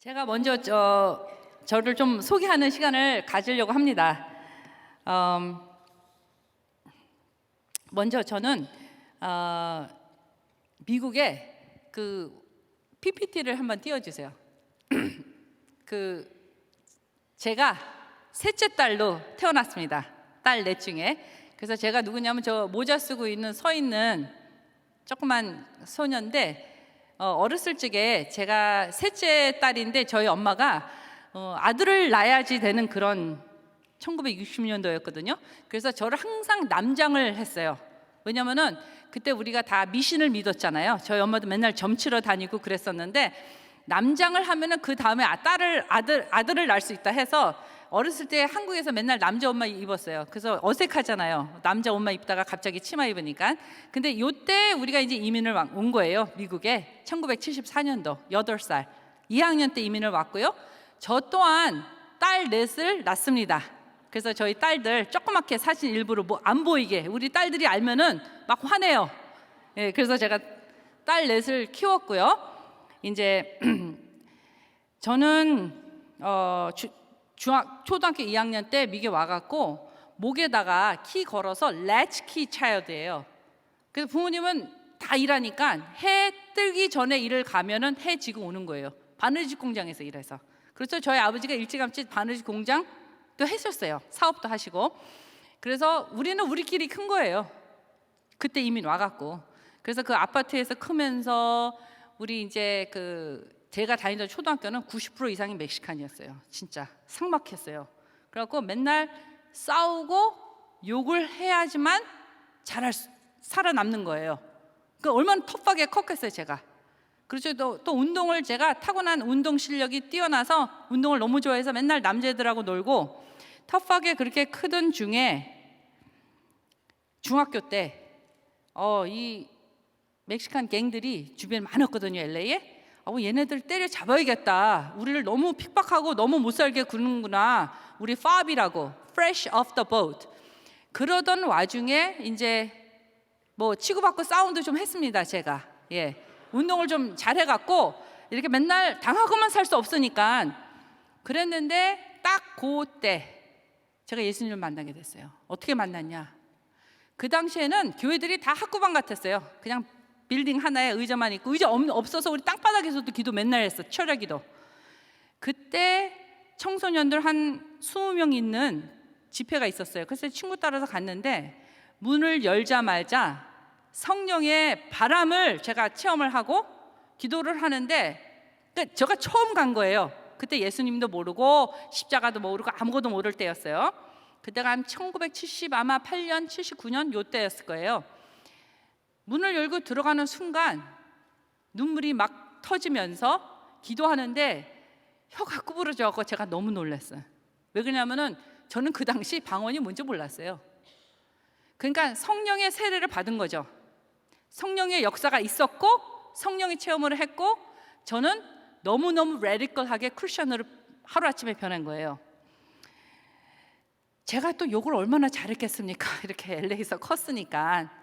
제가 먼저 저를 좀 소개하는 시간을 가지려고 합니다. 먼저 저는 미국에 그 PPT를 한번 띄워주세요. 제가 셋째 딸로 태어났습니다. 딸 넷 중에. 그래서 제가 누구냐면 저 모자 쓰고 서 있는 조그만 소녀인데 어렸을 적에 제가 셋째 딸인데 저희 엄마가 아들을 낳아야지 되는 그런 1960년도였거든요. 그래서 저를 항상 남장을 했어요. 왜냐면은 그때 우리가 다 미신을 믿었잖아요. 저희 엄마도 맨날 점치러 다니고 그랬었는데 남장을 하면은 그 다음에 아들을 낳을 수 있다 해서 어렸을 때 한국에서 맨날 남자 옷만 입었어요. 그래서 어색하잖아요. 남자 옷만 입다가 갑자기 치마 입으니까. 근데 요때 우리가 이제 이민을 온 거예요. 미국에 1974년도 8살 2학년 때 이민을 왔고요. 저 또한 딸 넷을 낳습니다. 그래서 저희 딸들 조그맣게 사진 일부러 뭐 안 보이게 우리 딸들이 알면은 막 화내요. 예, 그래서 제가 딸 넷을 키웠고요. 이제 저는 초등학교 2학년 때 미국에 와갖고 목에다가 키 걸어서 latchkey child예요. 그래서 부모님은 다 일하니까 해 뜨기 전에 일을 가면은 해 지고 오는 거예요. 바느질 공장에서 일해서. 그래서 저희 아버지가 일찌감치 바느질 공장도 했었어요. 사업도 하시고. 그래서 우리는 우리끼리 큰 거예요. 그때 이민 와갖고. 그래서 그 아파트에서 크면서 우리 이제 제가 다니던 초등학교는 90% 이상이 멕시칸이었어요. 진짜 삭막했어요. 그래갖고 맨날 싸우고 욕을 해야지만 살아남는 거예요. 그러니까 얼마나 터프하게 컸겠어요, 제가. 그렇죠. 또 운동을 제가 타고난 운동 실력이 뛰어나서 운동을 너무 좋아해서 맨날 남자애들하고 놀고 터프하게 그렇게 크던 중에 중학교 때 이 멕시칸 갱들이 주변에 많았거든요, LA에. 얘네들 때려 잡아야겠다. 우리를 너무 핍박하고 너무 못 살게 구는구나. 우리 FOB이라고, Fresh Off the Boat. 그러던 와중에 이제 뭐 치고받고 싸움도 좀 했습니다, 제가. 예, 운동을 좀 잘해갖고 이렇게 맨날 당하고만 살 수 없으니까 그랬는데 딱 그때 제가 예수님을 만나게 됐어요. 어떻게 만났냐? 그 당시에는 교회들이 다 학구방 같았어요. 그냥 빌딩 하나에 의자만 있고 의자 없어서 우리 땅바닥에서도 기도 맨날 했어. 철야 기도. 그때 청소년들 한 20명 있는 집회가 있었어요. 그래서 친구 따라서 갔는데 문을 열자마자 성령의 바람을 제가 체험을 하고 기도를 하는데 제가 처음 간 거예요. 그때 예수님도 모르고 십자가도 모르고 아무것도 모를 때였어요. 그때가 한 1970 아마 8년 79년 요때였을 거예요. 문을 열고 들어가는 순간 눈물이 막 터지면서 기도하는데 혀가 구부러져서 제가 너무 놀랐어요. 왜 그러냐면은 저는 그 당시 방언이 뭔지 몰랐어요. 그러니까 성령의 세례를 받은 거죠. 성령의 역사가 있었고 성령의 체험을 했고 저는 너무너무 레디컬하게 크리스천으로 하루아침에 변한 거예요. 제가 또 욕을 얼마나 잘했겠습니까? 이렇게 LA에서 컸으니까.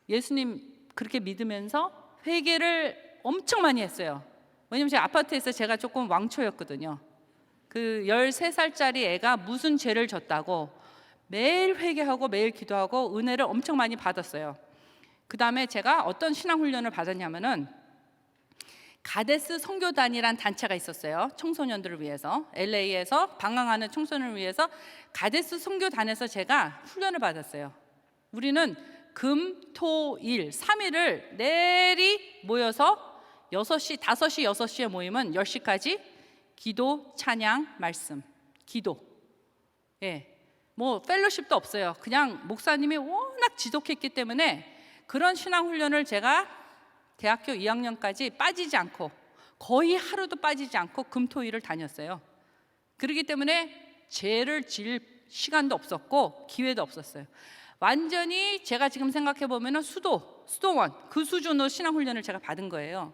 예수님 그렇게 믿으면서 회개를 엄청 많이 했어요. 왜냐면 제 아파트에서 제가 조금 왕초였거든요. 그 13살짜리 애가 무슨 죄를 졌다고 매일 회개하고 매일 기도하고 은혜를 엄청 많이 받았어요. 그 다음에 제가 어떤 신앙훈련을 받았냐면은 가데스 선교단이란 단체가 있었어요. 청소년들을 위해서 LA에서 방황하는 청소년을 위해서 가데스 선교단에서 제가 훈련을 받았어요. 우리는 금, 토, 일 3일을 내리 모여서 6시, 5시, 6시에 모이면 10시까지 기도, 찬양, 말씀, 기도. 예, 뭐 펠로십도 없어요. 그냥 목사님이 워낙 지독했기 때문에 그런 신앙훈련을 제가 대학교 2학년까지 빠지지 않고 거의 하루도 빠지지 않고 금, 토, 일을 다녔어요. 그렇기 때문에 죄를 질 시간도 없었고 기회도 없었어요. 완전히 제가 지금 생각해 보면은 수도원 그 수준으로 신앙훈련을 제가 받은 거예요.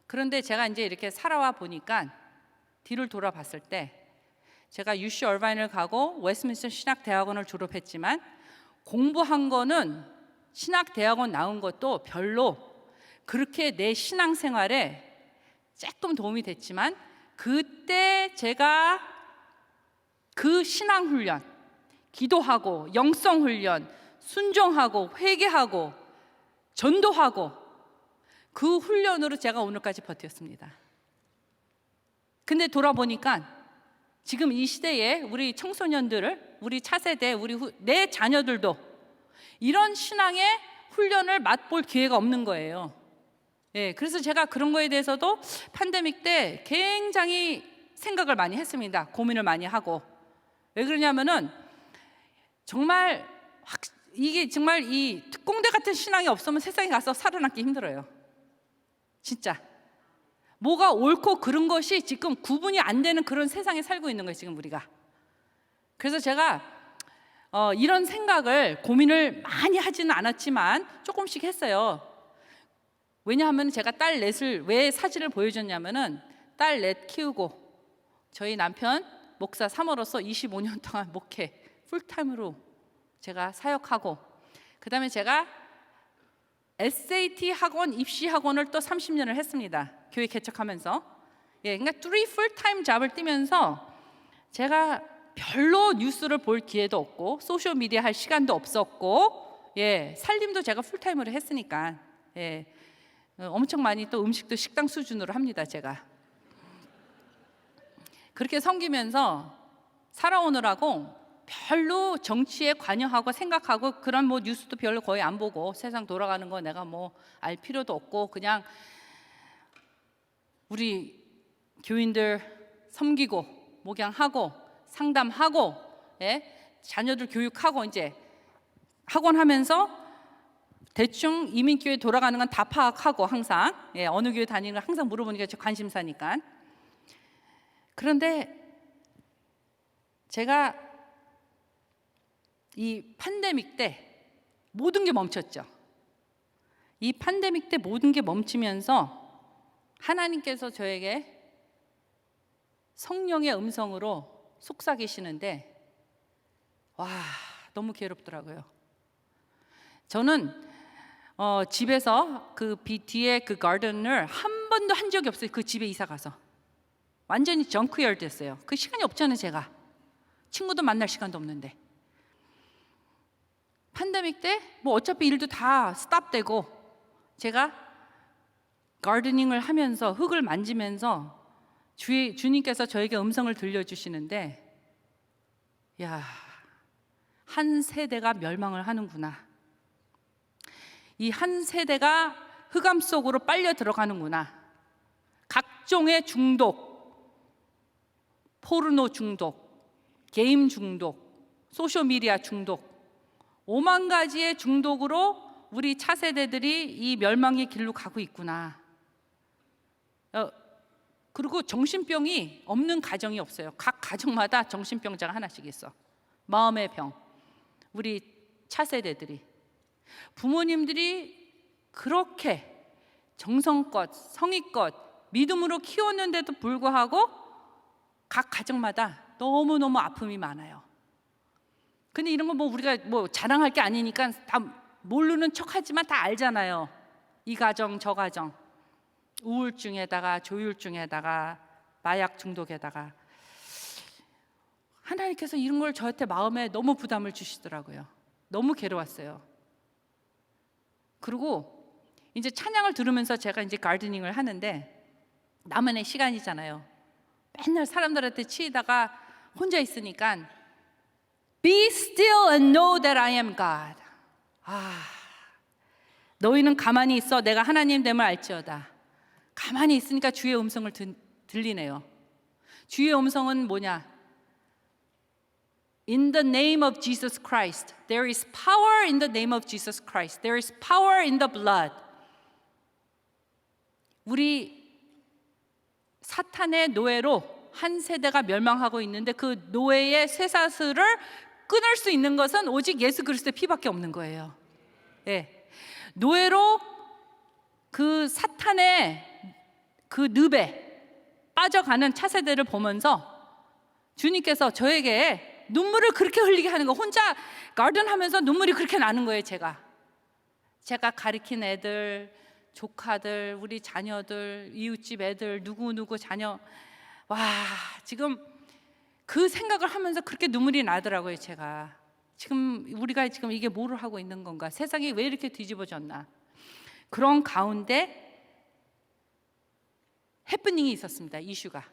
그런데 제가 이제 이렇게 살아와 보니까 뒤를 돌아봤을 때 제가 UC 얼바인을 가고 웨스트민스터 신학대학원을 졸업했지만 공부한 거는 신학대학원 나온 것도 별로 그렇게 내 신앙생활에 조금 도움이 됐지만 그때 제가 그 신앙 훈련, 기도하고 영성 훈련, 순종하고 회개하고 전도하고 그 훈련으로 제가 오늘까지 버텼습니다. 근데 돌아보니까 지금 이 시대에 우리 청소년들을, 우리 차세대, 내 자녀들도 이런 신앙의 훈련을 맛볼 기회가 없는 거예요. 예, 그래서 제가 그런 거에 대해서도 팬데믹 때 굉장히 생각을 많이 했습니다. 고민을 많이 하고. 왜 그러냐면은 정말 이게 정말 이 특공대 같은 신앙이 없으면 세상에 가서 살아남기 힘들어요. 진짜. 뭐가 옳고 그른 것이 지금 구분이 안 되는 그런 세상에 살고 있는 거예요, 지금 우리가. 그래서 제가 이런 생각을, 고민을 많이 하지는 않았지만 조금씩 했어요. 왜냐하면 제가 딸 넷을 왜 사진을 보여줬냐면은 딸 넷 키우고 저희 남편 목사 사모로서 25년 동안 목회 풀타임으로 제가 사역하고, 그 다음에 제가 SAT 학원, 입시 학원을 또 30년을 했습니다. 교회 개척하면서. 예, 그러니까 3 풀타임 잡을 뛰면서 제가 별로 뉴스를 볼 기회도 없고 소셜 미디어 할 시간도 없었고, 예, 살림도 제가 풀타임으로 했으니까, 예, 엄청 많이 또 음식도 식당 수준으로 합니다, 제가. 그렇게 섬기면서 살아오느라고 별로 정치에 관여하고 생각하고 그런 뭐 뉴스도 별로 거의 안 보고, 세상 돌아가는 거 내가 뭐 알 필요도 없고, 그냥 우리 교인들 섬기고 목양하고 상담하고, 예? 자녀들 교육하고 이제 학원 하면서 대충 이민교회 돌아가는 건 다 파악하고 항상, 예, 어느 교회 다니는 거 항상 물어보니까 저 관심사니까. 그런데 제가 이 팬데믹 때 모든 게 멈췄죠. 이 팬데믹 때 모든 게 멈추면서 하나님께서 저에게 성령의 음성으로 속삭이시는데, 와, 너무 괴롭더라고요. 저는 집에서 그 뒤에 그 가든을 한 번도 한 적이 없어요. 그 집에 이사 가서 완전히 정크열됐어요. 그 시간이 없잖아요. 제가 친구도 만날 시간도 없는데. 팬데믹 때 뭐 어차피 일도 다 스탑되고 제가 가르닝을 하면서 흙을 만지면서 주님께서 저에게 음성을 들려주시는데, 야, 한 세대가 멸망을 하는구나. 이 한 세대가 흑암 속으로 빨려 들어가는구나. 각종의 중독, 포르노 중독, 게임 중독, 소셜미디어 중독, 5만 가지의 중독으로 우리 차세대들이 이 멸망의 길로 가고 있구나. 그리고 정신병이 없는 가정이 없어요. 각 가정마다 정신병자가 하나씩 있어. 마음의 병. 우리 차세대들이, 부모님들이 그렇게 정성껏 성의껏 믿음으로 키웠는데도 불구하고 각 가정마다 너무너무 아픔이 많아요. 근데 이런 거 뭐 우리가 뭐 자랑할 게 아니니까 다 모르는 척하지만 다 알잖아요. 이 가정 저 가정, 우울증에다가 조울증에다가 마약 중독에다가. 하나님께서 이런 걸 저한테 마음에 너무 부담을 주시더라고요. 너무 괴로웠어요. 그리고 이제 찬양을 들으면서 제가 이제 가르닝을 하는데 나만의 시간이잖아요. 맨날 사람들한테 치이다가 혼자 있으니까 Be still and know that I am God. 너희는 가만히 있어, 내가 하나님 됨을 알지어다. 가만히 있으니까 주의 음성을 들리네요. 주의 음성은 뭐냐? In the name of Jesus Christ, there is power in the name of Jesus Christ. There is power in the blood. 우리 사탄의 노예로 한 세대가 멸망하고 있는데 그 노예의 쇠사슬을 끊을 수 있는 것은 오직 예수 그리스도의 피밖에 없는 거예요. 예. 노예로 그 사탄의 그 늪에 빠져가는 차세대를 보면서 주님께서 저에게 눈물을 그렇게 흘리게 하는 거, 혼자 가든하면서 눈물이 그렇게 나는 거예요. 제가 가르친 애들, 조카들, 우리 자녀들, 이웃집 애들, 누구 자녀, 와, 지금 그 생각을 하면서 그렇게 눈물이 나더라고요. 제가 지금 우리가 지금 이게 뭐를 하고 있는 건가? 세상이 왜 이렇게 뒤집어졌나? 그런 가운데 해프닝이 있었습니다. 이슈가.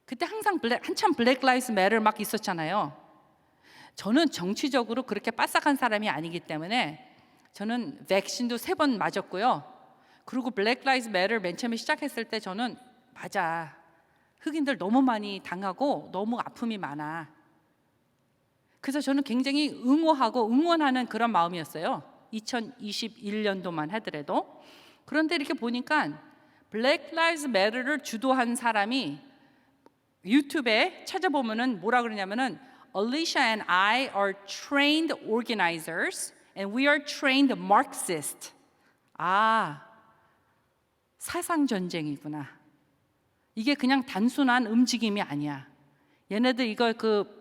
그때 항상 한참 블랙 라이브스 매터 막 있었잖아요. 저는 정치적으로 그렇게 빠삭한 사람이 아니기 때문에 저는 백신도 3번 맞았고요. 그리고 블랙 라이브스 매터 맨 처음에 시작했을 때 저는 맞아, 흑인들 너무 많이 당하고 너무 아픔이 많아. 그래서 저는 굉장히 응원하는 그런 마음이었어요. 2021년도만 하더라도. 그런데 이렇게 보니까 블랙 라이브스 매터를 주도한 사람이 유튜브에 찾아보면은 뭐라 그러냐면은 Alicia and I are trained organizers and we are trained Marxists. 아, 사상 전쟁이구나. 이게 그냥 단순한 움직임이 아니야. 얘네들 이거 그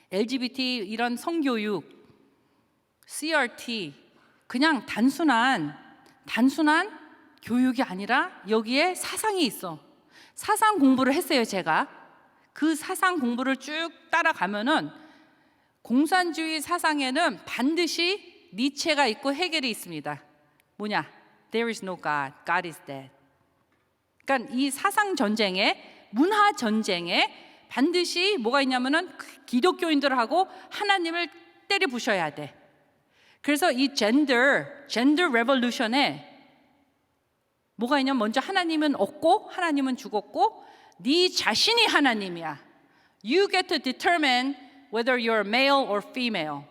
LGBT 이런 성교육, CRT 그냥 단순한 교육이 아니라 여기에 사상이 있어. 사상 공부를 했어요. 제가 그 사상 공부를 쭉 따라가면은 공산주의 사상에는 반드시 니체가 있고 헤겔이 있습니다. 뭐냐? There is no God, God is dead. 그러니까 이 사상 전쟁에, 문화 전쟁에 반드시 뭐가 있냐면은 기독교인들하고 하나님을 때려 부셔야 돼. 그래서 이 젠더 레볼루션에 뭐가 있냐면 먼저 하나님은 없고 하나님은 죽었고 네 자신이 하나님이야. You get to determine whether you're male or female.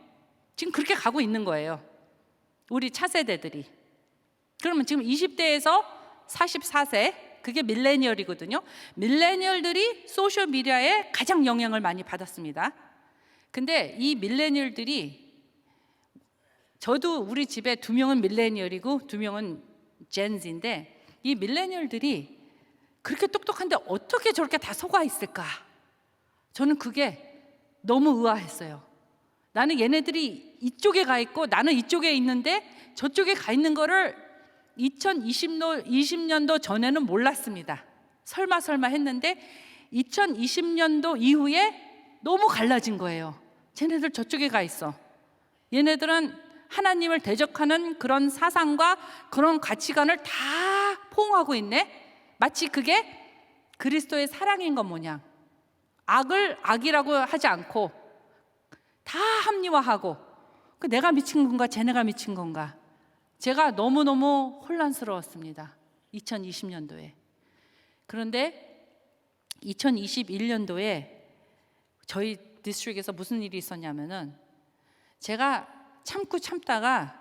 지금 그렇게 가고 있는 거예요. 우리 차세대들이. 그러면 지금 20대에서 44세, 그게 밀레니얼이거든요. 밀레니얼들이 소셜미디어에 가장 영향을 많이 받았습니다. 근데 이 밀레니얼들이, 저도 우리 집에 2명은 밀레니얼이고 2명은 젠지인데, 이 밀레니얼들이 그렇게 똑똑한데 어떻게 저렇게 다 속아 있을까? 저는 그게 너무 의아했어요. 나는 얘네들이 이쪽에 가 있고 나는 이쪽에 있는데 저쪽에 가 있는 거를 2020년도 전에는 몰랐습니다. 설마 했는데 2020년도 이후에 너무 갈라진 거예요. 쟤네들 저쪽에 가 있어. 얘네들은 하나님을 대적하는 그런 사상과 그런 가치관을 다 포옹하고 있네. 마치 그게 그리스도의 사랑인 것 모양. 악을 악이라고 하지 않고 다 합리화하고, 내가 미친 건가 쟤네가 미친 건가. 제가 너무너무 혼란스러웠습니다. 2020년도에. 그런데 2021년도에 저희 디스트릭에서 무슨 일이 있었냐면은, 제가 참다가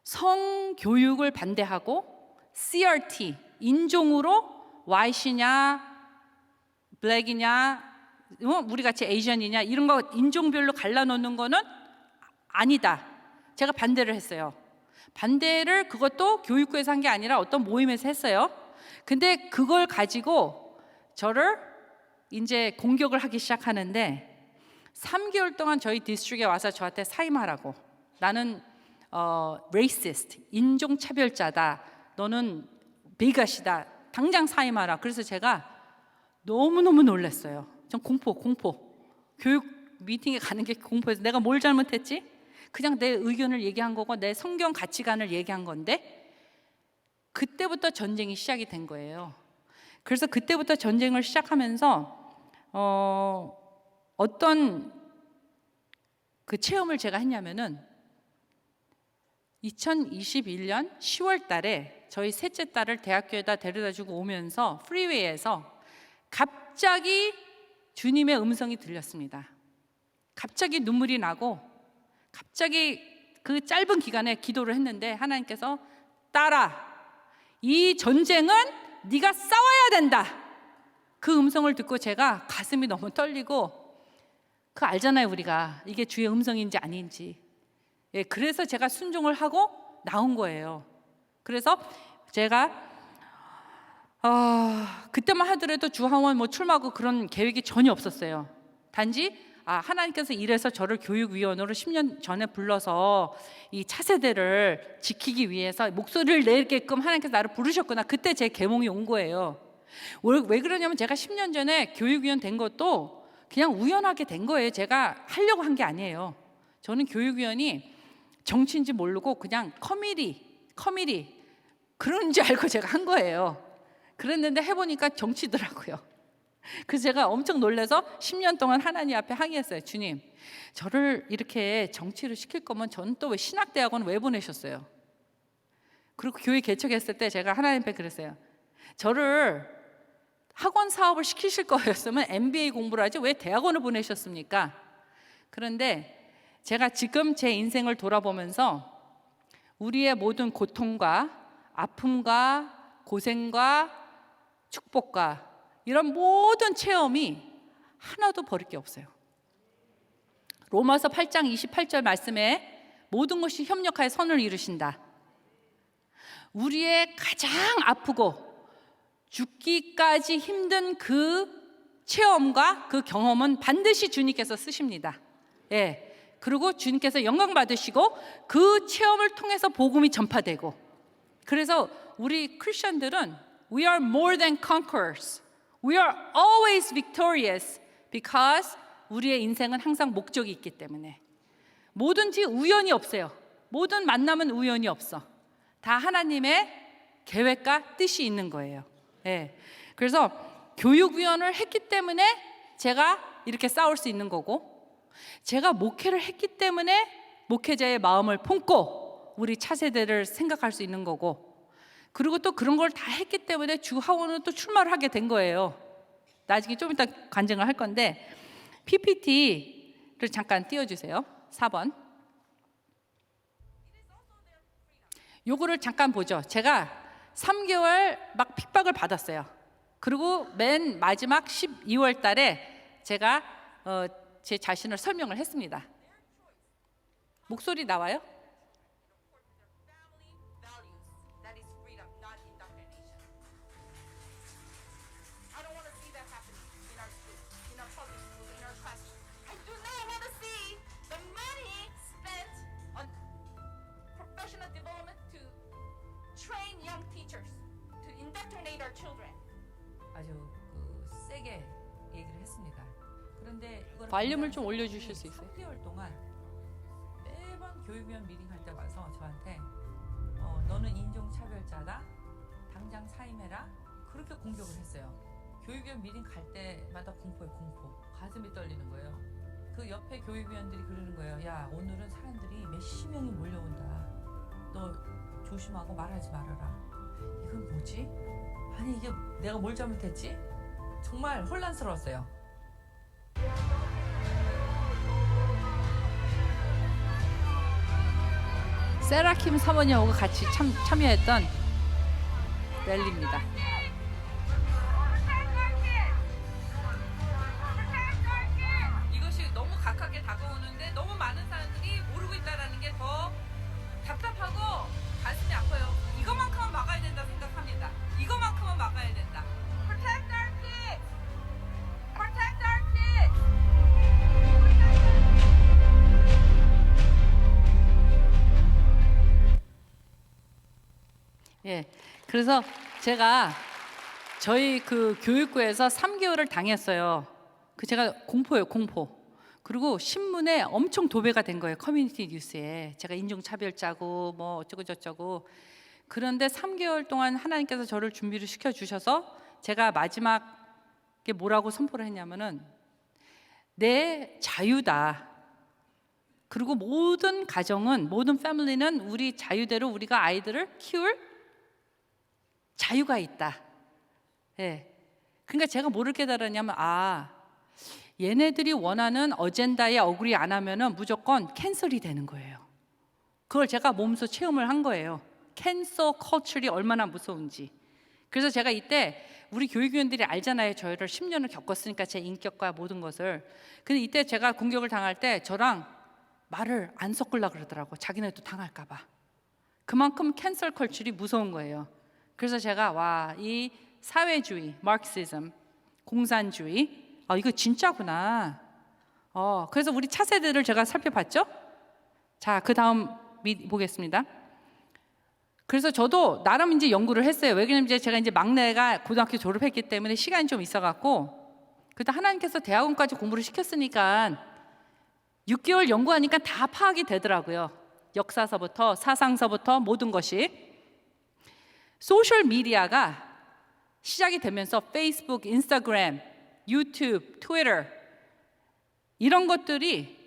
성교육을 반대하고 CRT, 인종으로 YC냐 블랙이냐 우리 같이 에이전이냐 이런 거 인종별로 갈라놓는 거는 아니다. 제가 반대를 했어요. 반대를 그것도 교육부에서 한 게 아니라 어떤 모임에서 했어요. 근데 그걸 가지고 저를 이제 공격을 하기 시작하는데, 3개월 동안 저희 디스트릭에 와서 저한테 사임하라고. 나는 racist, 인종차별자다. 너는 비gat이다. 당장 사임하라. 그래서 제가 너무너무 놀랐어요. 전 공포. 교육 미팅에 가는 게 공포해서 내가 뭘 잘못했지? 그냥 내 의견을 얘기한 거고 내 성경 가치관을 얘기한 건데, 그때부터 전쟁이 시작이 된 거예요. 그래서 그때부터 전쟁을 시작하면서 어떤 그 체험을 제가 했냐면은 2021년 10월 달에 저희 셋째 딸을 대학교에다 데려다 주고 오면서 프리웨이에서 갑자기 주님의 음성이 들렸습니다. 갑자기 눈물이 나고, 갑자기 그 짧은 기간에 기도를 했는데 하나님께서, 딸아, 이 전쟁은 네가 싸워야 된다. 그 음성을 듣고 제가 가슴이 너무 떨리고, 그 알잖아요, 우리가 이게 주의 음성인지 아닌지. 그래서 제가 순종을 하고 나온 거예요. 그래서 제가 그때만 하더라도 주하원 출마하고 그런 계획이 전혀 없었어요. 단지 하나님께서 이래서 저를 교육위원으로 10년 전에 불러서 이 차세대를 지키기 위해서 목소리를 내게끔 하나님께서 나를 부르셨구나. 그때 제 계몽이 온 거예요. 왜 그러냐면 제가 10년 전에 교육위원 된 것도 그냥 우연하게 된 거예요. 제가 하려고 한 게 아니에요. 저는 교육위원이 정치인지 모르고 그냥 커미디 그런 줄 알고 제가 한 거예요. 그랬는데 해보니까 정치더라고요. 그래서 제가 엄청 놀라서 10년 동안 하나님 앞에 항의했어요. 주님, 저를 이렇게 정치를 시킬 거면 저는 또 왜 신학대학원 왜 보내셨어요? 그리고 교회 개척했을 때 제가 하나님 앞에 그랬어요. 저를 학원 사업을 시키실 거였으면 MBA 공부를 하지 왜 대학원을 보내셨습니까? 그런데 제가 지금 제 인생을 돌아보면서 우리의 모든 고통과 아픔과 고생과 축복과 이런 모든 체험이 하나도 버릴 게 없어요. 로마서 8장 28절 말씀에 모든 것이 협력하여 선을 이루신다. 우리의 가장 아프고 죽기까지 힘든 그 체험과 그 경험은 반드시 주님께서 쓰십니다. 예. 그리고 주님께서 영광 받으시고 그 체험을 통해서 복음이 전파되고, 그래서 우리 크리스천들은 We are more than conquerors. We are always victorious because 우리의 인생은 항상 목적이 있기 때문에 뭐든지 우연이 없어요. 모든 만남은 우연이 없어. 다 하나님의 계획과 뜻이 있는 거예요. 예. 그래서 교육위원을 했기 때문에 제가 이렇게 싸울 수 있는 거고, 제가 목회를 했기 때문에 목회자의 마음을 품고 우리 차세대를 생각할 수 있는 거고, 그리고 또 그런 걸 다 했기 때문에 주하원은 또 출마를 하게 된 거예요. 나중에 좀 이따 간증을 할 건데 PPT를 잠깐 띄워주세요. 4번. 요거를 잠깐 보죠. 제가 3개월 막 핍박을 받았어요. 그리고 맨 마지막 12월 달에 제가 제 자신을 설명을 했습니다. 목소리 나와요? 아주 세게 얘기를 했습니다. 그런데 볼륨을 좀 올려주실 수 있어요? 3개월 동안 매번 교육위원 미팅 할 때 와서 저한테 너는 인종차별자다, 당장 사임해라, 그렇게 공격을 했어요. 교육위원 미팅 갈 때마다 공포예요. 공포. 가슴이 떨리는 거예요. 그 옆에 교육위원들이 그러는 거예요. 야, 오늘은 사람들이 몇십 명이 몰려온다. 너 조심하고 말하지 말아라. 이건 뭐지? 아니, 이게 내가 뭘 잘못했지? 정말 혼란스러웠어요. 세라킴 사모님하고 같이 참여했던 랠리입니다. 이것이 너무 가깝게 다가오는데 너무 많은 사람들이 모르고 있다는 게 더 답답하고 가슴이 아파요. 이거만큼은 막아야 된다 생각합니다. 이거만큼은 막아야 된다. Protect our kids! Protect our kids! 예. 그래서 제가 저희 그 교육부에서 3개월을 당했어요. 그 제가 공포예요, 공포. 그리고 신문에 엄청 도배가 된 거예요. 커뮤니티 뉴스에 제가 인종차별자고 뭐 어쩌고 저쩌고. 그런데 3개월 동안 하나님께서 저를 준비를 시켜주셔서 제가 마지막에 뭐라고 선포를 했냐면은 내 자유다. 그리고 모든 가정은, 모든 패밀리는 우리 자유대로 우리가 아이들을 키울 자유가 있다. 예. 그러니까 제가 뭐를 깨달았냐면, 얘네들이 원하는 어젠다에 어그리 안 하면은 무조건 캔슬이 되는 거예요. 그걸 제가 몸소 체험을 한 거예요. 캔서 컬처리 얼마나 무서운지. 그래서 제가 이때 우리 교육위원들이 알잖아요. 저희를 10년을 겪었으니까 제 인격과 모든 것을. 근데 이때 제가 공격을 당할 때 저랑 말을 안 섞으려고 그러더라고. 자기네도 당할까 봐. 그만큼 캔슬 컬처리 무서운 거예요. 그래서 제가 이 사회주의, 마르크시즘, 공산주의, 이거 진짜구나. 그래서 우리 차세대를 제가 살펴봤죠. 자, 그 다음 보겠습니다. 그래서 저도 나름 이제 연구를 했어요. 왜냐면 이제 제가 이제 막내가 고등학교 졸업했기 때문에 시간이 좀 있어갖고, 그때 하나님께서 대학원까지 공부를 시켰으니까 6개월 연구하니까 다 파악이 되더라고요. 역사서부터 사상서부터 모든 것이. 소셜 미디어가 시작이 되면서 페이스북, 인스타그램, 유튜브, 트위터 이런 것들이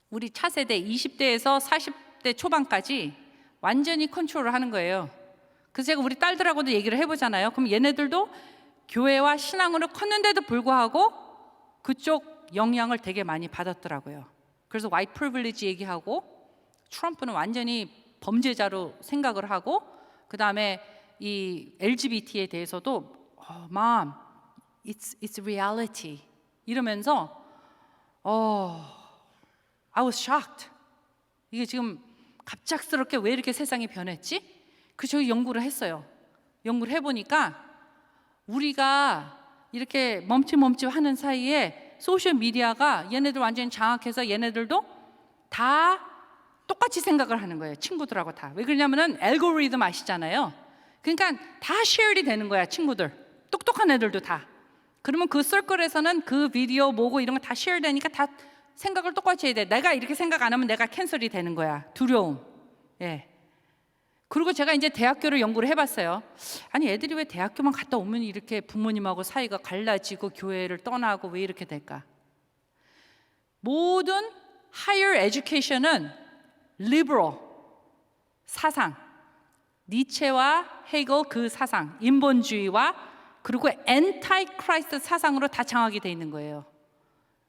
우리 차세대 20대에서 40대 초반까지 완전히 컨트롤을 하는 거예요. 그래서 제가 우리 딸들하고도 얘기를 해보잖아요. 그럼 얘네들도 교회와 신앙으로 컸는데도 불구하고 그쪽 영향을 되게 많이 받았더라고요. 그래서 화이트 프리빌리지 얘기하고, 트럼프는 완전히 범죄자로 생각을 하고, 그 다음에 이 LGBT에 대해서도 Mom, it's reality 이러면서 I was shocked. 이게 지금 갑작스럽게 왜 이렇게 세상이 변했지? 그래서 저희 연구를 했어요. 연구를 해보니까 우리가 이렇게 멈칫멈칫 하는 사이에 소셜 미디어가 얘네들 완전히 장악해서 얘네들도 다 똑같이 생각을 하는 거예요. 친구들하고 다. 왜 그러냐면은 알고리즘 아시잖아요. 그러니까 다 쉐어이 되는 거야, 친구들. 똑똑한 애들도 다. 그러면 그 서클에서는 그 비디오 뭐고 이런 거 다 쉐어 되니까 다 생각을 똑같이 해야 돼. 내가 이렇게 생각 안 하면 내가 캔슬이 되는 거야. 두려움. 예. 그리고 제가 이제 대학교를 연구를 해봤어요. 아니 애들이 왜 대학교만 갔다 오면 이렇게 부모님하고 사이가 갈라지고 교회를 떠나고 왜 이렇게 될까? 모든 higher education은 liberal 사상, 니체와 헤겔 그 사상, 인본주의와 그리고 anti-Christ 사상으로 다 장악이 돼 있는 거예요.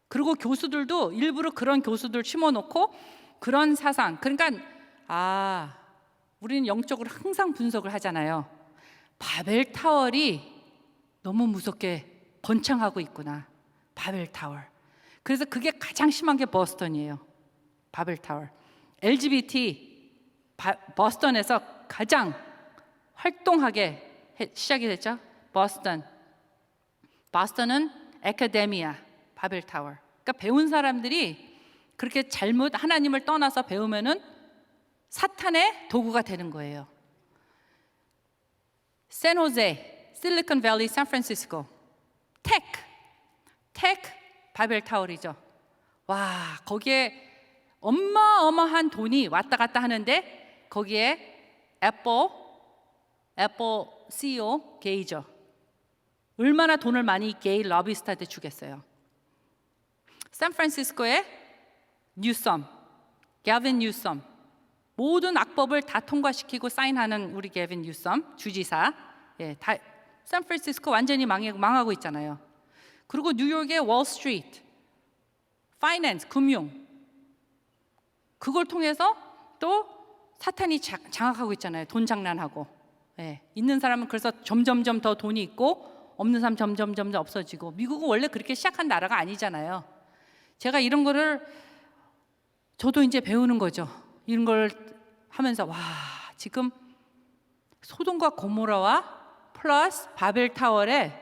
그리고 교수들도 일부러 그런 교수들 심어놓고 그런 사상, 그러니까 우리는 영적으로 항상 분석을 하잖아요. 바벨타월이 너무 무섭게 번창하고 있구나. 바벨타월. 그래서 그게 가장 심한 게 버스턴이에요. 바벨타월. LGBT 버스턴에서 가장 활동하게 시작이 됐죠. 버스턴은 에카데미아, 바벨타월. 그러니까 배운 사람들이 그렇게 잘못 하나님을 떠나서 배우면은 사탄의 도구가 되는 거예요. 샌호제, 실리콘밸리, 샌프란시스코, 테크 바벨타월이죠. 와, 거기에 어마어마한 돈이 왔다 갔다 하는데 거기에 애플 CEO 게이죠. 얼마나 돈을 많이 게이 러비스트한테 주겠어요. 샌프란시스코의 뉴섬, 게빈 뉴섬, 모든 악법을 다 통과시키고 사인하는 우리 게빈 뉴섬 주지사, 다 샌프란시스코 완전히 망하고 있잖아요. 그리고 뉴욕의 월스트리트, 파이낸스, 금융, 그걸 통해서 또 사탄이 장악하고 있잖아요. 돈 장난하고. 있는 사람은 그래서 점점점 더 돈이 있고 없는 사람 점점 없어지고. 미국은 원래 그렇게 시작한 나라가 아니잖아요. 제가 이런 거를 저도 이제 배우는 거죠. 이런 걸 하면서 지금 소돔과 고모라와 플러스 바벨타월에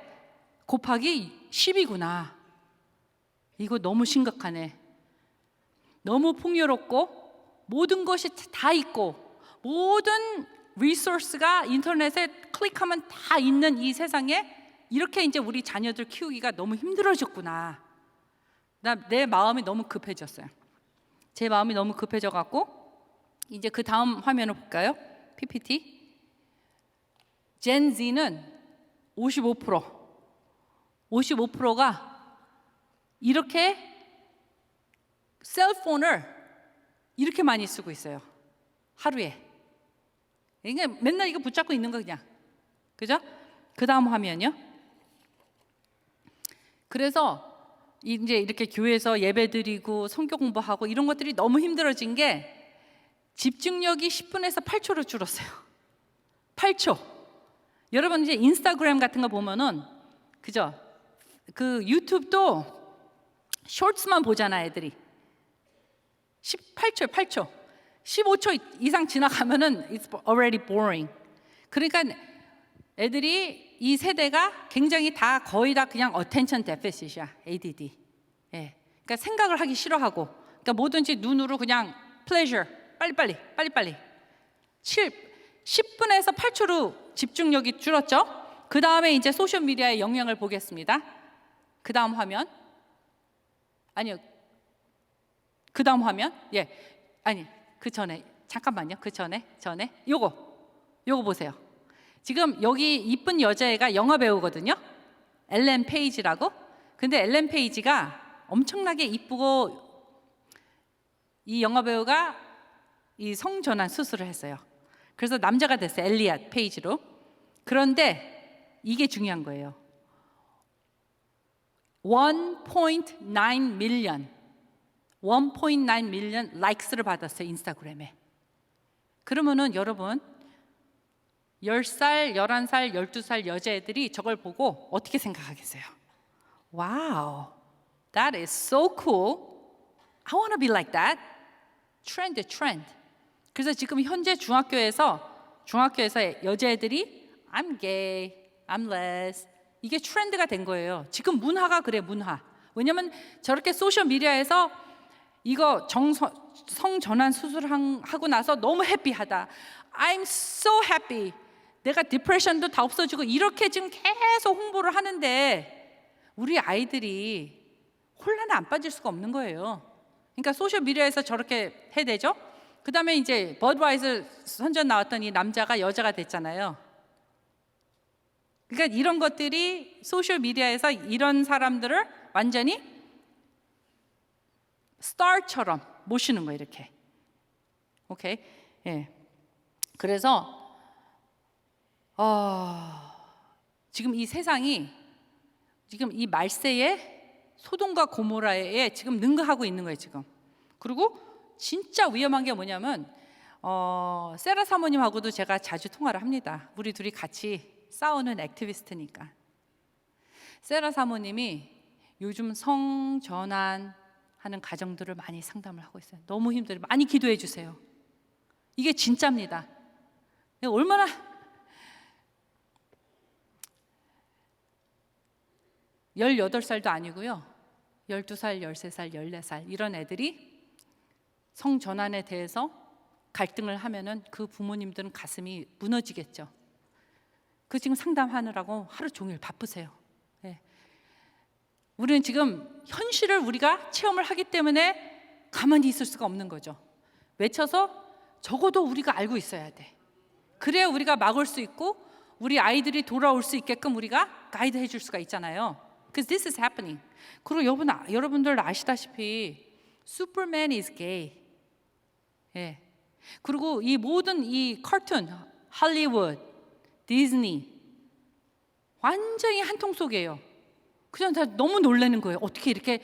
곱하기 10이구나. 이거 너무 심각하네. 너무 풍요롭고 모든 것이 다 있고 모든 리소스가 인터넷에 클릭하면 다 있는 이 세상에 이렇게 이제 우리 자녀들 키우기가 너무 힘들어졌구나. 내 마음이 너무 급해졌어요. 제 마음이 너무 급해져 갖고 이제 그 다음 화면을 볼까요? PPT. Gen Z는 55%가 이렇게 셀폰을 이렇게 많이 쓰고 있어요. 하루에. 이게 맨날 이거 붙잡고 있는 거 그냥. 그죠? 그 다음 화면이요. 그래서 이제 이렇게 교회에서 예배드리고 성경 공부하고 이런 것들이 너무 힘들어진 게 집중력이 10분에서 8초로 줄었어요. 8초. 여러분 이제 인스타그램 같은 거 보면은 그죠? 그 유튜브도 쇼츠만 보잖아, 애들이. 8초. 15초 이상 지나가면은 it's already boring. 그러니까 애들이 이 세대가 굉장히 다 거의 다 그냥 attention deficit이야, ADD. 그러니까 생각을 하기 싫어하고, 그러니까 뭐든지 눈으로 그냥 pleasure, 빨리빨리. 10분에서 8초로 집중력이 줄었죠. 그 다음에 이제 소셜미디어의 영향을 보겠습니다. 그 다음 화면. 아니요. 그 다음 화면. 예. 아니, 그 전에. 잠깐만요. 그 전에. 요거 보세요. 지금 여기 이쁜 여자애가 영화 배우거든요. 엘렌 페이지라고. 근데 엘렌 페이지가 엄청나게 이쁘고 이 영화 배우가 이 성전환 수술을 했어요. 그래서 남자가 됐어요. 엘리엇 페이지로. 그런데 이게 중요한 거예요. 1.9 밀리언 likes를 받았어요. 인스타그램에. 그러면은 여러분 10살, 11살, 12살 여자애들이 저걸 보고 어떻게 생각하겠어요? Wow, that is so cool. I want to be like that. 트렌드. 그래서 지금 현재 중학교에서 여자애들이 I'm gay, I'm les. 이게 트렌드가 된 거예요. 지금 문화가 그래, 문화. 왜냐면 저렇게 소셜 미디어에서 이거 성전환 수술하고 나서 너무 해피하다. I'm so happy. 내가 디프레션도 다 없어지고 이렇게 지금 계속 홍보를 하는데 우리 아이들이 혼란에 안 빠질 수가 없는 거예요. 그러니까 소셜 미디어에서 저렇게 해대죠. 그 다음에 이제 버드와이저 선전 나왔던 이 남자가 여자가 됐잖아요. 그러니까 이런 것들이 소셜 미디어에서 이런 사람들을 완전히 스타처럼 모시는 거예요, 이렇게. 오케이? 예. 그래서 지금 이 세상이 지금 이 말세에 소돔과 고모라에 지금 능가하고 있는 거예요, 지금. 그리고 진짜 위험한 게 뭐냐면 세라 사모님하고도 제가 자주 통화를 합니다. 우리 둘이 같이 싸우는 액티비스트니까. 세라 사모님이 요즘 성전환하는 가정들을 많이 상담을 하고 있어요. 너무 힘들어요. 많이 기도해 주세요. 이게 진짜입니다. 얼마나 18살도 아니고요. 12살, 13살, 14살 이런 애들이 성전환에 대해서 갈등을 하면은 그 부모님들은 가슴이 무너지겠죠. 그 지금 상담하느라고 하루 종일 바쁘세요. 네. 우리는 지금 현실을 우리가 체험을 하기 때문에 가만히 있을 수가 없는 거죠. 외쳐서 적어도 우리가 알고 있어야 돼. 그래야 우리가 막을 수 있고 우리 아이들이 돌아올 수 있게끔 우리가 가이드 해줄 수가 있잖아요. Because this is happening. 그리고 여러분들 아시다시피 Superman is gay. 예. 그리고 이 모든 이 카툰, 할리우드, 디즈니 완전히 한통 속이에요. 그냥 다 너무 놀라는 거예요. 어떻게 이렇게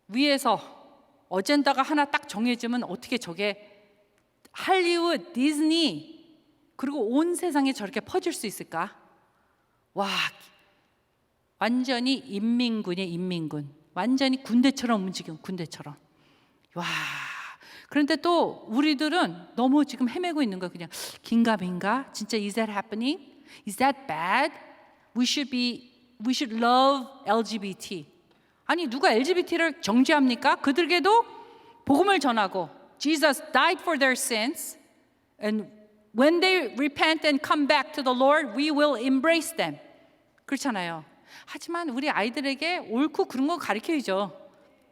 위에서 어젠다가 하나 딱 정해지면 어떻게 저게 할리우드, 디즈니 그리고 온 세상에 저렇게 퍼질 수 있을까? 와, 완전히 인민군. 완전히 군대처럼 움직여, 군대처럼. 와. 그런데 또 우리들은 너무 지금 헤매고 있는 거예요. 그냥 긴가민가? 진짜 is that happening? Is that bad? We should love LGBT. 아니 누가 LGBT를 정죄합니까? 그들에게도 복음을 전하고 Jesus died for their sins and when they repent and come back to the Lord, we will embrace them. 그렇잖아요. 하지만 우리 아이들에게 옳고 그런 거 가르쳐야죠.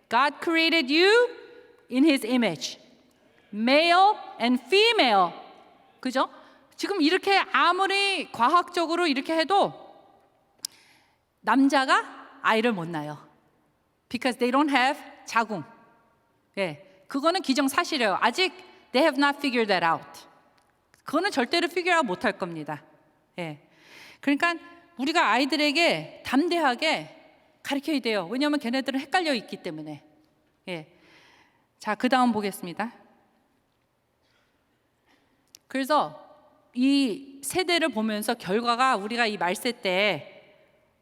God created you in His image, male and female. 그죠? 지금 이렇게 아무리 과학적으로 이렇게 해도 남자가 아이를 못 낳아요. Because they don't have 자궁. 예, 그거는 기정사실이에요. 아직 they have not figured that out. 그거는 절대로 figure out 못할 겁니다. 예, 그러니까 우리가 아이들에게 담대하게 가르쳐야 돼요. 왜냐하면 걔네들은 헷갈려 있기 때문에. 예, 자, 그 다음 보겠습니다. 그래서 이 세대를 보면서 결과가 우리가 이 말세 때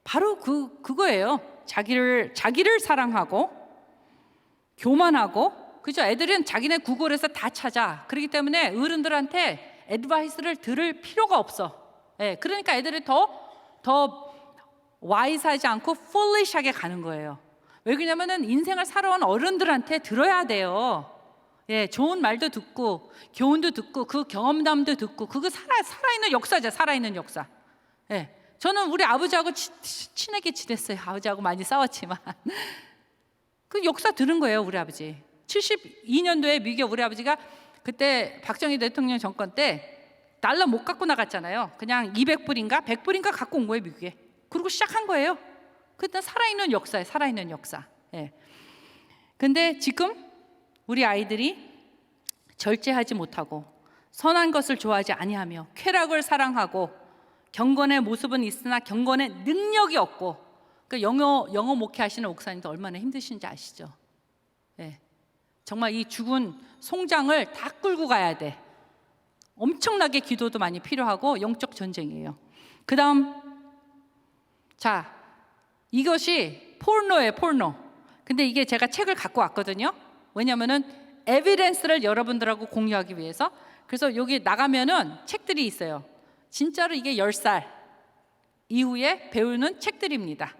바로 그거예요. 자기를 사랑하고 교만하고, 그죠? 애들은 자기네 구글에서 다 찾아. 그렇기 때문에 어른들한테 애드바이스를 들을 필요가 없어. 예, 그러니까 애들이 더 와이스하지 않고 foolish하게 가는 거예요. 왜 그러냐면은 인생을 살아온 어른들한테 들어야 돼요. 예, 좋은 말도 듣고 교훈도 듣고 그 경험담도 듣고 그거 살아있는 역사죠. 살아있는 역사. 예, 저는 우리 아버지하고 친하게 지냈어요. 아버지하고 많이 싸웠지만 그 역사 들은 거예요. 우리 아버지 72년도에 미국에 우리 아버지가 그때 박정희 대통령 정권 때 달러 못 갖고 나갔잖아요. 그냥 200불인가 100불인가 갖고 온 거예요. 미국에. 그리고 시작한 거예요. 그때 살아있는 역사예요. 살아있는 역사. 예. 근데 지금 우리 아이들이 절제하지 못하고 선한 것을 좋아하지 아니하며 쾌락을 사랑하고 경건의 모습은 있으나 경건의 능력이 없고, 그 영어 목회하시는 목사님도 얼마나 힘드신지 아시죠? 예. 정말 이 죽은 송장을 다 끌고 가야 돼. 엄청나게 기도도 많이 필요하고 영적 전쟁이에요. 그 다음, 자, 이것이 포르노예요. 포르노. 근데 이게 제가 책을 갖고 왔거든요. 왜냐면은 에비던스를 여러분들하고 공유하기 위해서. 그래서 여기 나가면은 책들이 있어요. 진짜로 이게 10살 이후에 배우는 책들입니다.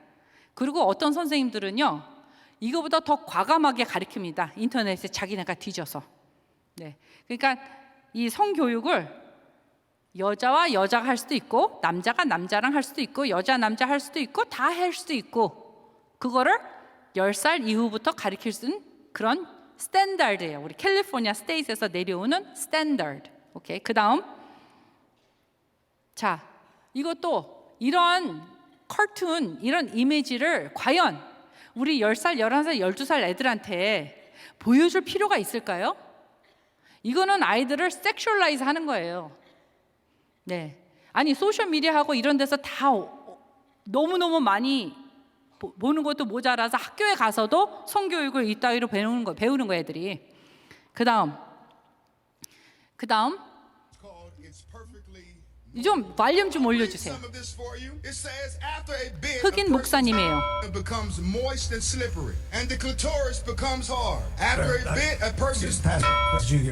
그리고 어떤 선생님들은요, 이거보다 더 과감하게 가르칩니다. 인터넷에 자기네가 뒤져서. 네. 그러니까 이 성교육을 여자와 여자가 할 수도 있고, 남자가 남자랑 할 수도 있고, 여자 남자 할 수도 있고, 다 할 수도 있고, 그거를 10살 이후부터 가르칠 수 있는 그런 스탠다드예요. 우리 캘리포니아 스테이트에서 내려오는 스탠다드. 오케이. 그 다음, 자, 이것도 이런 카툰, 이런 이미지를 과연 우리 10살, 11살, 12살 애들한테 보여줄 필요가 있을까요? 이거는 아이들을 섹슈얼라이즈 하는 거예요. 네. 아니, 소셜미디어하고 이런 데서 다 너무너무 많이 보는 것도 모자라서 학교에 가서도 성교육을 이따위로 배우는 거 애들이. 그 다음 좀 발륨 좀 올려주세요. 흑인 목사님이에요. becomes moist and slippery, and the clitoris becomes hard. After a bit, a person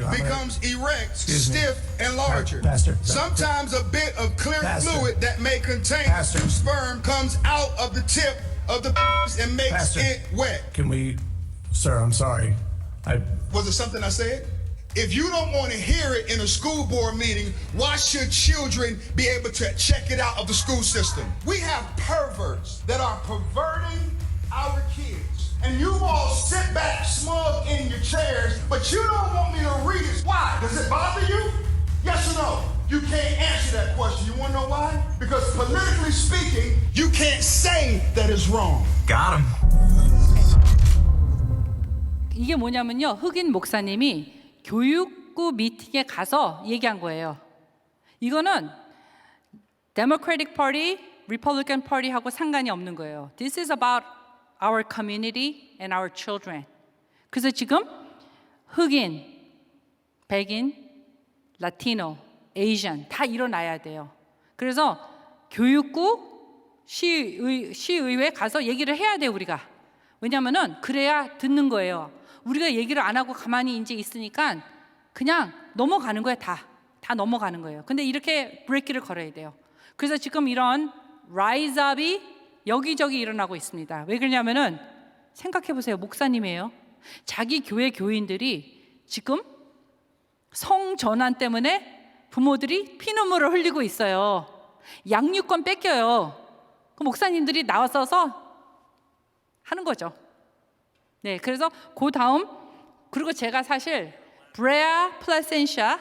becomes erect, stiff, and larger. Sometimes a bit of clear fluid that may contain sperm comes out of the tip of the and makes it wet. Can we, sir? I'm sorry. Was it something I said? If you don't want to hear it in a school board meeting, why should children be able to check it out of the school system? We have perverts that are perverting our kids. And you all sit back smug in your chairs, but you don't want me to read it. Why? Does it bother you? Yes or no? You can't answer that question. You want to know why? Because politically speaking, you can't say that it's wrong. Got him. 이게 뭐냐면요, 흑인 목사님이 교육부 미팅에 가서 얘기한 거예요. 이거는 Democratic Party, Republican Party하고 상관이 없는 거예요. This is about our community and our children. 그래서 지금 흑인, 백인, 라티노, 에이전 다 일어나야 돼요. 그래서 교육부, 시의회 가서 얘기를 해야 돼요, 우리가. 왜냐면은 그래야 듣는 거예요. 우리가 얘기를 안 하고 가만히 이제 있으니까 그냥 넘어가는 거예요. 다 넘어가는 거예요. 근데 이렇게 브레이크를 걸어야 돼요. 그래서 지금 이런 라이즈업이 여기저기 일어나고 있습니다. 왜 그러냐면은 생각해 보세요. 목사님이에요. 자기 교회 교인들이 지금 성전환 때문에 부모들이 피눈물을 흘리고 있어요. 양육권 뺏겨요. 그 목사님들이 나와서서 하는 거죠. 네, 그래서 그 다음, 그리고 제가 사실 플라센시아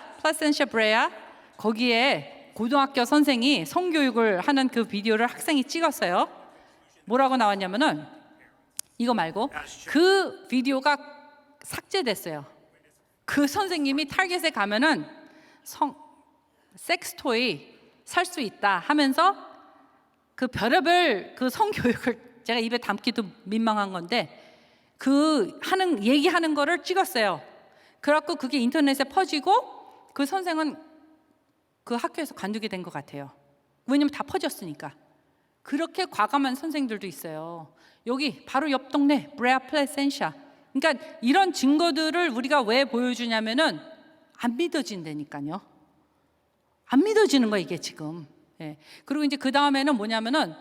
브레아, 거기에 고등학교 선생이 성교육을 하는 그 비디오를 학생이 찍었어요. 뭐라고 나왔냐면은 이거 말고 그 비디오가 삭제됐어요. 그 선생님이 타겟에 가면은 섹스토이 살 수 있다 하면서 그 별의별 그 성교육을 제가 입에 담기도 민망한 건데 그 얘기하는 거를 찍었어요. 그래갖고 그게 인터넷에 퍼지고 그 선생은 그 학교에서 관두게 된 것 같아요. 왜냐면 다 퍼졌으니까. 그렇게 과감한 선생들도 있어요. 여기 바로 옆 동네 브레아 플라센시아. 그러니까 이런 증거들을 우리가 왜 보여주냐면은 안 믿어진다니까요. 안 믿어지는 거야 이게 지금. 예. 그리고 이제 그 다음에는 뭐냐면은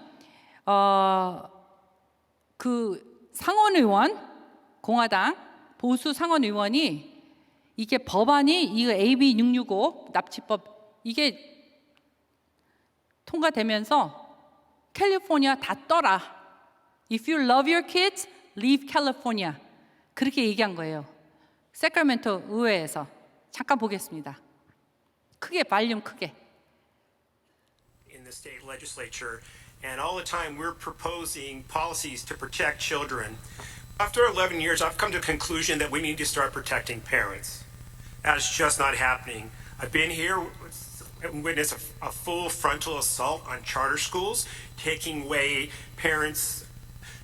그 상원의원, 공화당 보수 상원의원이 이게 법안이 이거 AB 665 납치법 이게 통과되면서 캘리포니아 다 떠라. If you love your kids, leave California. 그렇게 얘기한 거예요. 세크라멘토 의회에서. 잠깐 보겠습니다. 크게 발륨 크게. In the state legislature, and all the time we're proposing policies to protect children. After 11 years, I've come to the conclusion that we need to start protecting parents. That's just not happening. I've been here and witnessed a full frontal assault on charter schools, taking away parents'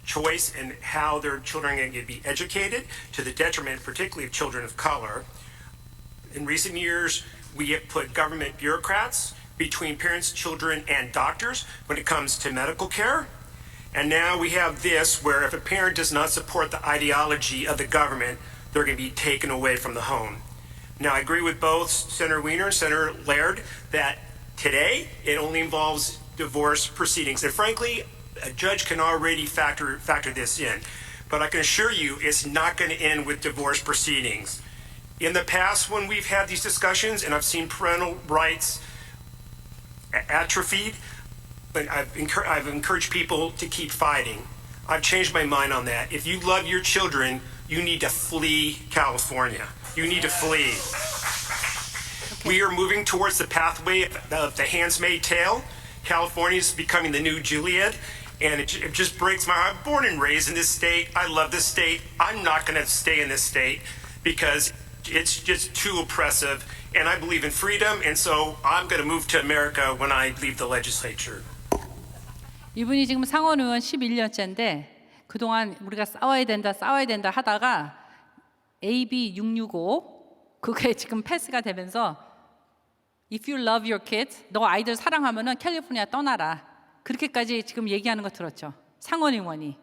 choice in how their children are going to be educated, to the detriment particularly of children of color. In recent years, we have put government bureaucrats between parents, children, and doctors when it comes to medical care. And now we have this where if a parent does not support the ideology of the government, they're going to be taken away from the home. Now, I agree with both Senator Weiner and Senator Laird that today it only involves divorce proceedings. And frankly, a judge can already factor this in. But I can assure you it's not going to end with divorce proceedings. In the past, when we've had these discussions and I've seen parental rights atrophied, but I've encouraged people to keep fighting. I've changed my mind on that. If you love your children, you need to flee California. You need to flee. We are moving towards the pathway of the Handmaid's Tale. California is becoming the new Gilead, and it just breaks my heart. I'm born and raised in this state. I love this state. I'm not going to stay in this state because it's just too oppressive, and I believe in freedom, and so I'm going to move to America when I leave the legislature. 이분이 지금 상원 의원 11년째인데 그동안 우리가 싸워야 된다 하다가 AB 665 그게 지금 패스가 되면서 If you love your kids, 너 아이들 사랑하면은 캘리포니아 떠나라. 그렇게까지 지금 얘기하는 거 들었죠. 상원 의원이.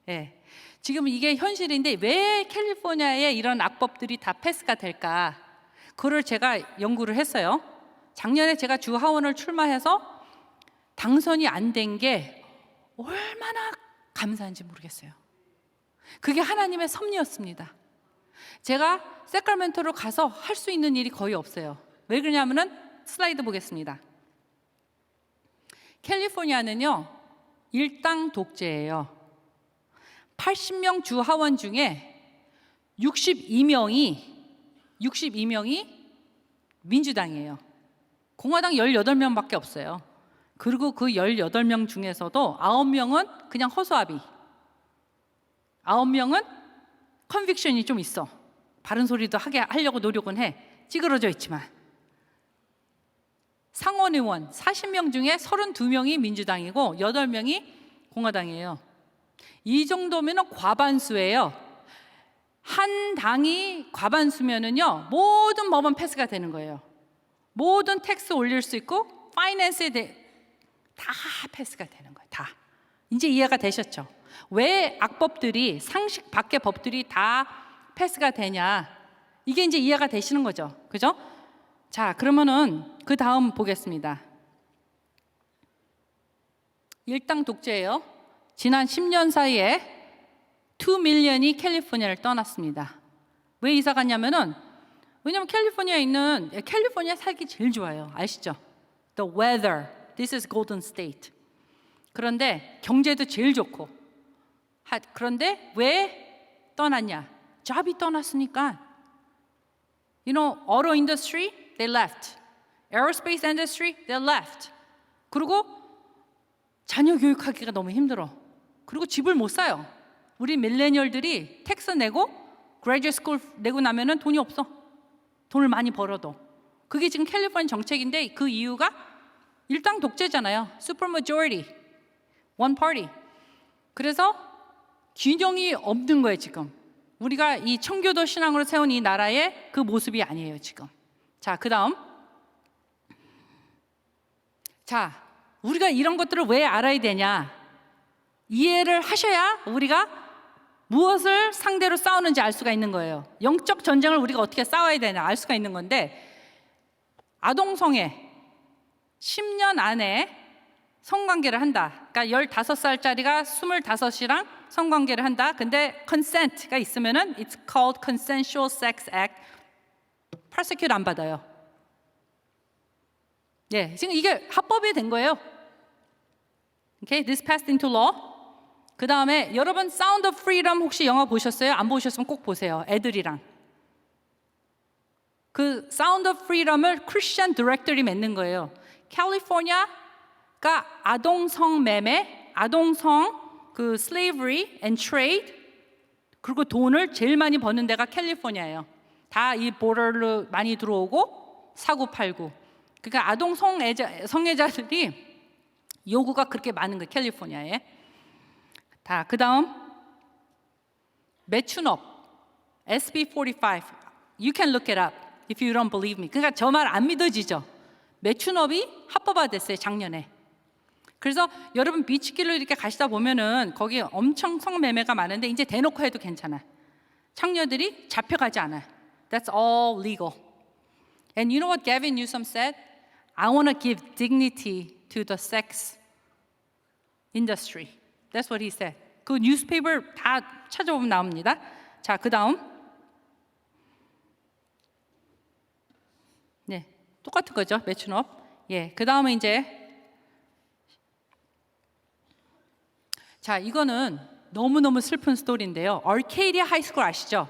예. 지금 이게 현실인데 왜 캘리포니아에 이런 악법들이 다 패스가 될까? 그걸 제가 연구를 했어요. 작년에 제가 주 하원을 출마해서 당선이 안 된 게 얼마나 감사한지 모르겠어요. 그게 하나님의 섭리였습니다. 제가 세크라멘토로 가서 할 수 있는 일이 거의 없어요. 왜 그러냐면은 슬라이드 보겠습니다. 캘리포니아는요 일당 독재예요. 80명 주 하원 중에 62명이 민주당이에요. 공화당 18명밖에 없어요. 그리고 그 18명 중에서도 9명은 그냥 허수아비. 9명은 컨빅션이 좀 있어. 바른 소리도 하려고 노력은 해. 찌그러져 있지만. 상원 의원 40명 중에 32명이 민주당이고 8명이 공화당이에요. 이 정도면 과반수예요. 한 당이 과반수면은요 모든 법은 패스가 되는 거예요. 모든 텍스 올릴 수 있고 파이낸스에 다 패스가 되는 거예요. 다. 이제 이해가 되셨죠? 왜 악법들이 상식 밖의 법들이 다 패스가 되냐? 이게 이제 이해가 되시는 거죠. 그죠? 자, 그러면은 그 다음 보겠습니다. 일당 독재예요. 지난 10년 사이에 2 밀리언이 캘리포니아를 떠났습니다. 왜 이사 갔냐면은 왜냐면 캘리포니아 살기 제일 좋아요. 아시죠? The weather. This is Golden State. 그런데 경제도 제일 좋고. 그런데 왜 떠났냐? 잡이 떠났으니까. You know, auto industry, they left. Aerospace industry, they left. 그리고 자녀 교육하기가 너무 힘들어. 그리고 집을 못 사요. 우리 밀레니얼들이 텍스 내고 graduate school 내고 나면은 돈이 없어. 돈을 많이 벌어도. 그게 지금 캘리포니아 정책인데 그 이유가 일당 독재잖아요. super majority, one party. 그래서 균형이 없는 거예요 지금. 우리가 이 청교도 신앙으로 세운 이 나라의 그 모습이 아니에요 지금. 자, 그 다음. 자, 우리가 이런 것들을 왜 알아야 되냐? 이해를 하셔야 우리가 무엇을 상대로 싸우는지 알 수가 있는 거예요. 영적 전쟁을 우리가 어떻게 싸워야 되냐 알 수가 있는 건데, 아동성애 10년 안에 성관계를 한다. 그러니까 15살짜리가 25이랑 성관계를 한다. 근데 consent가 있으면은 it's called consensual sex act. prosecute 안 받아요. 네, 지금 이게 합법이 된 거예요. Okay, this passed into law. 그 다음에 여러분 Sound of Freedom 혹시 영화 보셨어요? 안 보셨으면 꼭 보세요. 애들이랑. 그 Sound of Freedom을 크리스천 디렉터리 맺는 거예요. 캘리포니아가 아동성 매매, 아동성 그 slavery and trade 그리고 돈을 제일 많이 버는 데가 캘리포니아예요. 다 이 보더로 많이 들어오고 사고 팔고. 그러니까 아동 성애자들이 요구가 그렇게 많은 거예요. 캘리포니아에. 다 그다음 매춘업 SB 45. You can look it up if you don't believe me. 그러니까 저 말 안 믿어지죠. 매춘업이 합법화됐어요. 작년에. 그래서 여러분 비치길로 이렇게 가시다 보면은 거기 엄청 성매매가 많은데 이제 대놓고 해도 괜찮아. 창녀들이 잡혀가지 않아요. That's all legal. And you know what Gavin Newsom said? I want to give dignity to the sex industry. That's what he said. 그 뉴스페이퍼 다 찾아보면 나옵니다. 자, 그 다음. 네, 똑같은 거죠. 매춘업. 예, 그 다음에 이제 자, 이거는 너무너무 슬픈 스토리인데요. 얼케이디아 하이스쿨 아시죠?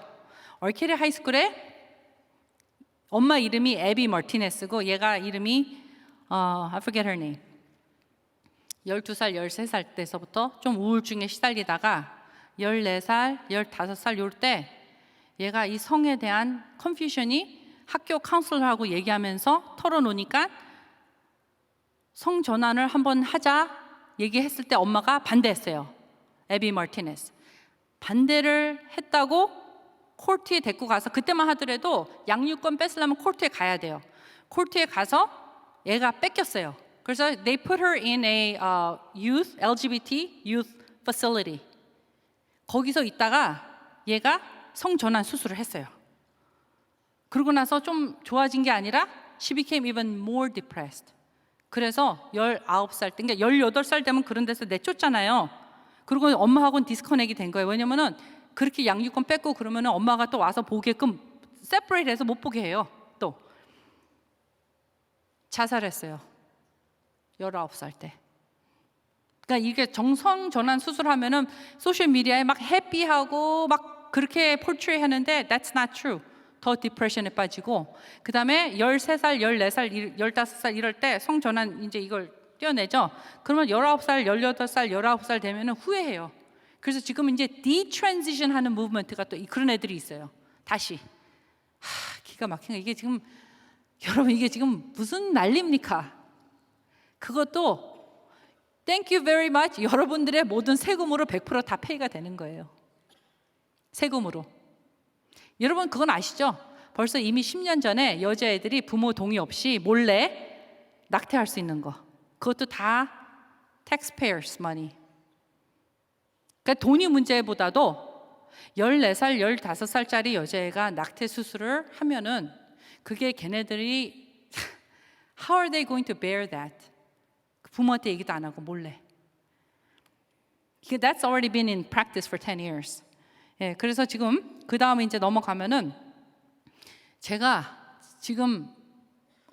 얼케이디아 하이스쿨에 엄마 이름이 에비 머티네스고 얘가 이름이 I forget her name. 12살, 13살 때서부터 좀 우울증에 시달리다가 14살, 15살 요럴 때 얘가 이 성에 대한 컨퓨션이 학교 카운슬러하고 얘기하면서 털어놓으니까 성 전환을 한번 하자 얘기했을 때 엄마가 반대했어요. 에비 마티네스. 반대를 했다고 코트에 데리고 가서 그때만 하더라도 양육권 뺏으려면 코트에 가야 돼요. 코트에 가서 얘가 뺏겼어요. 그래서 they put her in a youth, LGBT youth facility. 거기서 있다가 얘가 성전환 수술을 했어요. 그러고 나서 좀 좋아진 게 아니라 she became even more depressed. 그래서 19살 때, 그러니까 18살 되면 그런 데서 내쫓잖아요. 그리고 엄마하고는 디스커넥이 된 거예요. 왜냐면은 그렇게 양육권 뺏고 그러면은 엄마가 또 와서 보게끔 세퍼레이트 해서 못 보게 해요. 또 자살했어요. 19살 때. 그러니까 이게 정성 전환 수술하면은 소셜 미디어에 막 해피하고 막 그렇게 포트레이 하는데 that's not true. 더 디프레션에 빠지고 그다음에 13살, 14살, 15살 이럴 때 성전환 이제 이걸 떼어내죠. 그러면 19살, 18살, 19살 되면은 후회해요. 그래서 지금 이제 디트랜지션 하는 무브먼트가 또 그런 애들이 있어요. 다시. 기가 막힌 거. 이게 지금 여러분 이게 지금 무슨 난리입니까? 그것도 thank you very much 여러분들의 모든 세금으로 100% 다 페이가 되는 거예요. 세금으로. 여러분 그건 아시죠? 벌써 이미 10년 전에 여자애들이 부모 동의 없이 몰래 낙태할 수 있는 거. 그것도 다 taxpayers money. 그러니까 돈이 문제보다도 14살, 15살짜리 여자애가 낙태 수술을 하면은 그게 걔네들이 how are they going to bear that? 부모한테 얘기도 안 하고 몰래. That's already been in practice for 10 years. 예, 그래서 지금 그 다음에 이제 넘어가면은 제가 지금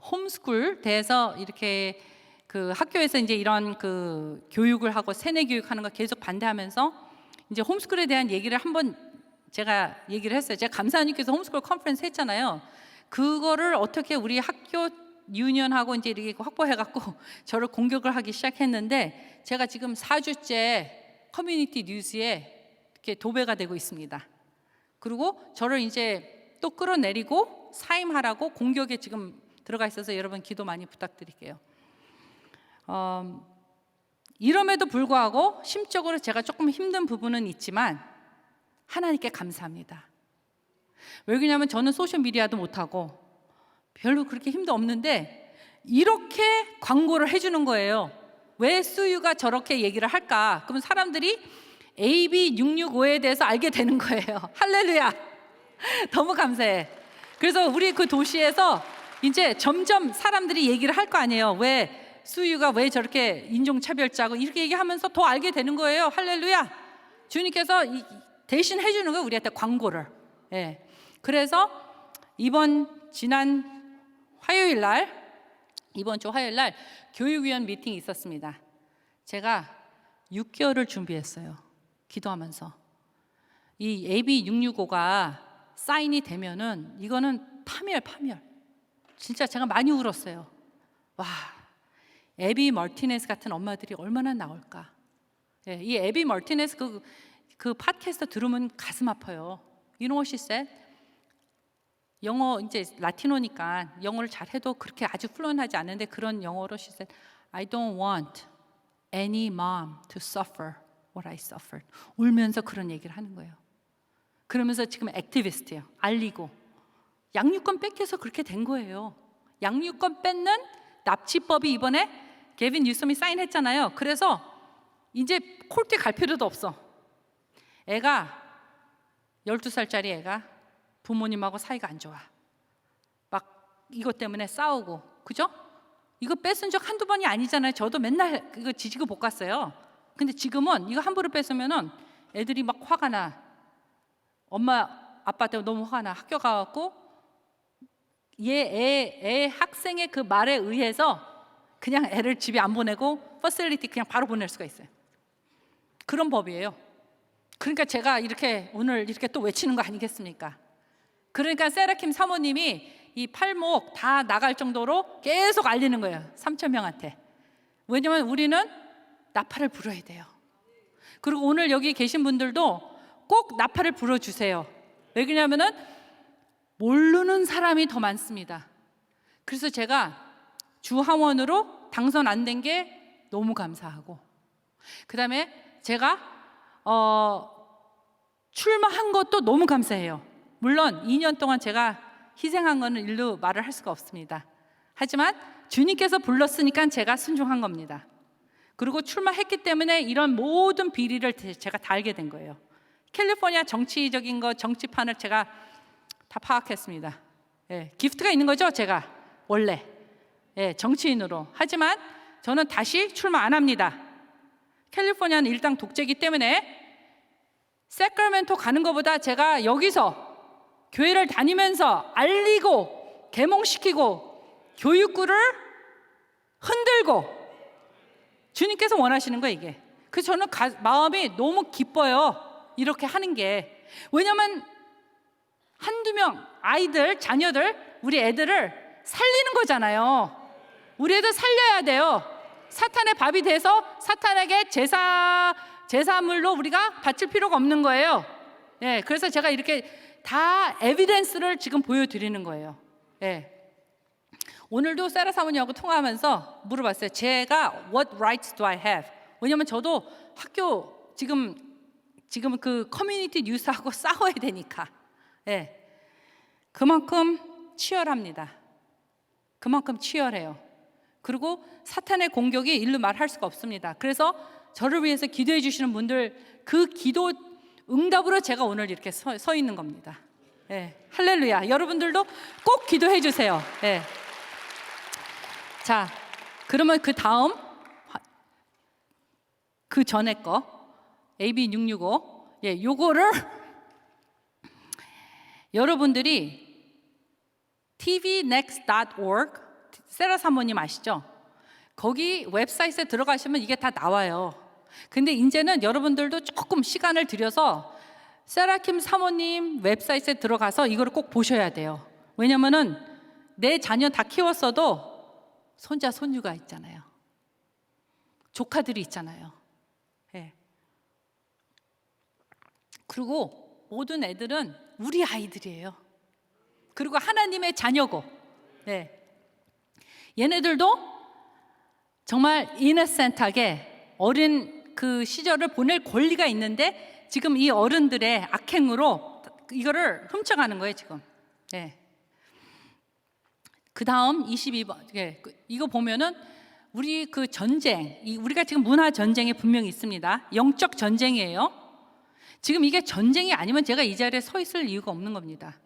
홈스쿨 대해서 이렇게 그 학교에서 이제 이런 그 교육을 하고 세뇌 교육하는 거 계속 반대하면서 이제 홈스쿨에 대한 얘기를 한번 제가 얘기를 했어요. 제가 감사하님께서 홈스쿨 컨퍼런스 했잖아요. 그거를 어떻게 우리 학교 유니언하고 이제 이렇게 확보해갖고 저를 공격을 하기 시작했는데 제가 지금 4주째 커뮤니티 뉴스에 이렇게 도배가 되고 있습니다. 그리고 저를 이제 또 끌어내리고 사임하라고 공격에 지금 들어가 있어서 여러분 기도 많이 부탁드릴게요. 이럼에도 불구하고 심적으로 제가 조금 힘든 부분은 있지만 하나님께 감사합니다. 왜 그러냐면 저는 소셜미디어도 못하고 별로 그렇게 힘도 없는데 이렇게 광고를 해주는 거예요. 왜 수유가 저렇게 얘기를 할까? 그러면 사람들이 AB 665에 대해서 알게 되는 거예요. 할렐루야. 너무 감사해. 그래서 우리 그 도시에서 이제 점점 사람들이 얘기를 할 거 아니에요. 왜 수유가 왜 저렇게 인종차별자고 이렇게 얘기하면서 더 알게 되는 거예요. 할렐루야. 주님께서 대신 해주는 거예요. 우리한테 광고를. 예. 그래서 이번 지난 화요일 날, 이번 주 화요일 날 교육위원 미팅이 있었습니다. 제가 6개월을 준비했어요. 기도하면서. 이 AB 665가 사인이 되면은 이거는 파멸. 진짜 제가 많이 울었어요. 와, 에비 멀티네스 같은 엄마들이 얼마나 나올까. 예, 이 에비 멀티네스 그 팟캐스트 들으면 가슴 아파요. You know what she said? 영어 이제 라티노니까 영어를 잘해도 그렇게 아주 플루언하지 않은데 그런 영어로 she said, I don't want any mom to suffer what I suffered. 울면서 그런 얘기를 하는 거예요. 그러면서 지금 액티비스트예요. 알리고 양육권 뺏겨서 그렇게 된 거예요. 양육권 뺏는 납치법이 이번에 게빈 뉴섬이 사인했잖아요. 그래서 이제 콜트에 갈 필요도 없어. 애가 12살짜리 애가 부모님하고 사이가 안 좋아. 막 이것 때문에 싸우고, 그죠? 이거 뺏은 적 한두 번이 아니잖아요. 저도 맨날 이거 지지고 볶 갔어요. 근데 지금은 이거 함부로 뺏으면은 애들이 막 화가 나. 엄마 아빠 때문에 너무 화가 나. 학교 가갖고 애 학생의 그 말에 의해서 그냥 애를 집에 안 보내고 퍼실리티 그냥 바로 보낼 수가 있어요. 그런 법이에요. 그러니까 제가 이렇게 오늘 이렇게 또 외치는 거 아니겠습니까? 그러니까 세라킴 사모님이 이 팔목 다 나갈 정도로 계속 알리는 거예요. 3,000명한테. 왜냐면 우리는 나팔을 불어야 돼요. 그리고 오늘 여기 계신 분들도 꼭 나팔을 불어주세요. 왜 그러냐면은 모르는 사람이 더 많습니다. 그래서 제가 주하원으로 당선 안 된 게 너무 감사하고, 그 다음에 제가 출마한 것도 너무 감사해요. 물론 2년 동안 제가 희생한 거는 일로 말을 할 수가 없습니다. 하지만 주님께서 불렀으니까 제가 순종한 겁니다. 그리고 출마했기 때문에 이런 모든 비리를 제가 다 알게 된 거예요. 캘리포니아 정치적인 거, 정치판을 제가 다 파악했습니다. 예, 기프트가 있는 거죠, 제가 원래. 예, 정치인으로. 하지만 저는 다시 출마 안 합니다. 캘리포니아는 일당 독재이기 때문에 세크라멘토 가는 것보다 제가 여기서 교회를 다니면서 알리고 계몽시키고 교육구를 흔들고, 주님께서 원하시는 거예요, 이게. 그래서 저는 마음이 너무 기뻐요, 이렇게 하는 게. 왜냐면 한두 명 아이들, 자녀들, 우리 애들을 살리는 거잖아요. 우리 애들 살려야 돼요. 사탄의 밥이 돼서 사탄에게 제사물로 우리가 바칠 필요가 없는 거예요. 예, 그래서 제가 이렇게 다 에비덴스를 지금 보여드리는 거예요. 예. 오늘도 세라 사모님하고 통화하면서 물어봤어요. 제가 what rights do I have? 왜냐면 저도 학교 지금 그 커뮤니티 뉴스하고 싸워야 되니까. 예. 그만큼 치열합니다. 그만큼 치열해요. 그리고 사탄의 공격이 일로 말할 수가 없습니다. 그래서 저를 위해서 기도해 주시는 분들, 그 기도 응답으로 제가 오늘 이렇게 서 있는 겁니다. 예. 할렐루야. 여러분들도 꼭 기도해 주세요. 예. 자, 그러면 그 다음, 그 전에 거 AB 665, 예, 요거를 여러분들이 tvnext.org, 세라 사모님 아시죠? 거기 웹사이트에 들어가시면 이게 다 나와요. 근데 이제는 여러분들도 조금 시간을 들여서 세라킴 사모님 웹사이트에 들어가서 이거를 꼭 보셔야 돼요. 왜냐면은 내 자녀 다 키웠어도 손자, 손주가 있잖아요. 조카들이 있잖아요. 예. 그리고 모든 애들은 우리 아이들이에요. 그리고 하나님의 자녀고, 예. 얘네들도 정말 이너센트하게 어린 그 시절을 보낼 권리가 있는데 지금 이 어른들의 악행으로 이거를 훔쳐가는 거예요, 지금. 예. 그 다음 22번, 예, 이거 보면은 우리 그 전쟁, 우리가 지금 문화 전쟁이 분명히 있습니다. 영적 전쟁이에요. 지금 이게 전쟁이 아니면 제가 이 자리에 서 있을 이유가 없는 겁니다.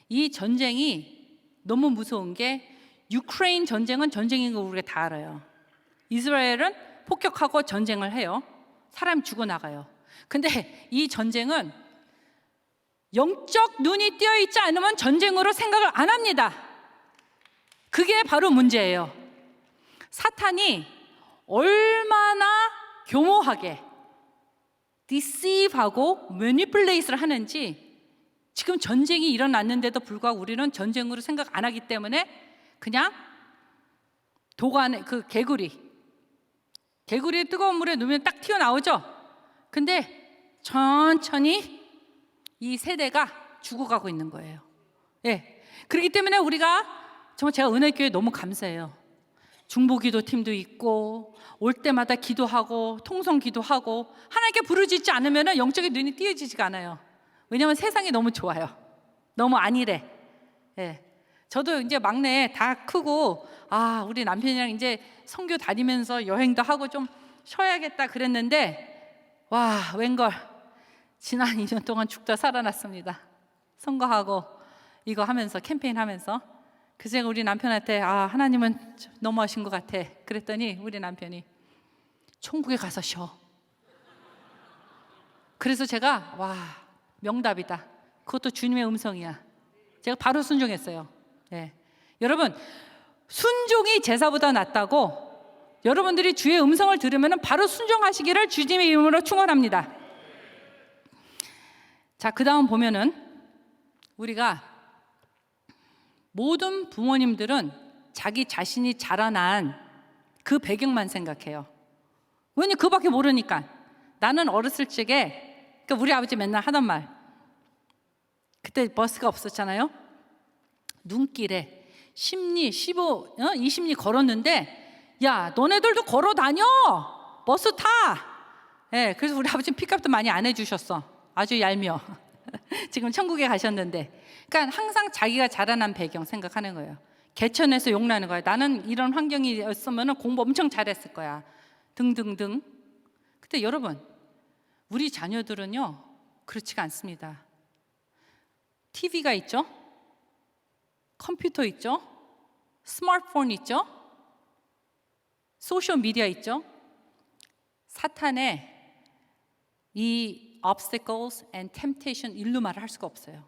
이 전쟁이 너무 무서운 게, 유크레인 전쟁은 전쟁인 거 우리가 다 알아요. 이스라엘은 폭격하고 전쟁을 해요. 사람 죽어나가요. 근데 이 전쟁은 영적 눈이 띄어 있지 않으면 전쟁으로 생각을 안 합니다. 그게 바로 문제예요. 사탄이 얼마나 교모하게 deceive하고 manipulate를 하는지 지금 전쟁이 일어났는데도 불구하고 우리는 전쟁으로 생각 안 하기 때문에 그냥 도관에 그 개구리 뜨거운 물에 넣으면 딱 튀어나오죠. 근데 천천히 이 세대가 죽어가고 있는 거예요. 예. 그렇기 때문에 우리가 정말 제가 은혜교회 너무 감사해요. 중보기도 팀도 있고 올 때마다 기도하고 통성 기도하고 하나님께 부르짖지 않으면 영적인 눈이 띄어지지가 않아요. 왜냐하면 세상이 너무 좋아요. 너무 안일해. 예. 저도 이제 막내 다 크고 우리 남편이랑 이제 선교 다니면서 여행도 하고 좀 쉬어야겠다 그랬는데 웬걸 지난 2년 동안 죽다 살아났습니다. 선거하고 이거 하면서 캠페인 하면서 그래서 제가 우리 남편한테 하나님은 너무하신 것 같아 그랬더니 우리 남편이 천국에 가서 쉬어. 그래서 제가 명답이다. 그것도 주님의 음성이야. 제가 바로 순종했어요. 네. 여러분 순종이 제사보다 낫다고 여러분들이 주의 음성을 들으면 바로 순종하시기를 주님의 이름으로 축원합니다. 자, 그 다음 보면은 우리가 모든 부모님들은 자기 자신이 자라난 그 배경만 생각해요. 왜냐면 그밖에 모르니까. 나는 어렸을 적에 그러니까 우리 아버지 맨날 하던 말, 그때 버스가 없었잖아요. 눈길에 10리, 15, 20리 걸었는데 야 너네들도 걸어 다녀 버스 타. 예, 그래서 우리 아버지는 픽업도 많이 안 해주셨어. 아주 얄미워. 지금 천국에 가셨는데. 그러니까 항상 자기가 자라난 배경 생각하는 거예요. 개천에서 욕나는 거예요. 나는 이런 환경이었으면 공부 엄청 잘했을 거야 등등등. 근데 여러분 우리 자녀들은요 그렇지가 않습니다. TV가 있죠, 컴퓨터 있죠, 스마트폰 있죠, 소셜미디어 있죠. 사탄의 이 obstacles and temptation 일로 말을 할 수가 없어요.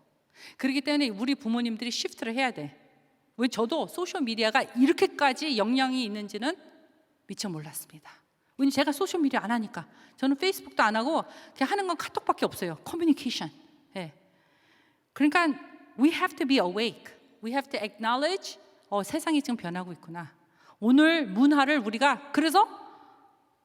그렇기 때문에 우리 부모님들이 시프트를 해야 돼. 왜 저도 소셜미디어가 이렇게까지 영향이 있는지는 미처 몰랐습니다. 왜냐면 제가 소셜미디어 안 하니까. 저는 페이스북도 안 하고 그냥 하는 건 카톡밖에 없어요. 커뮤니케이션. 예. 그러니까 we have to be awake. We have to acknowledge 세상이 지금 변하고 있구나. 오늘 문화를 우리가 그래서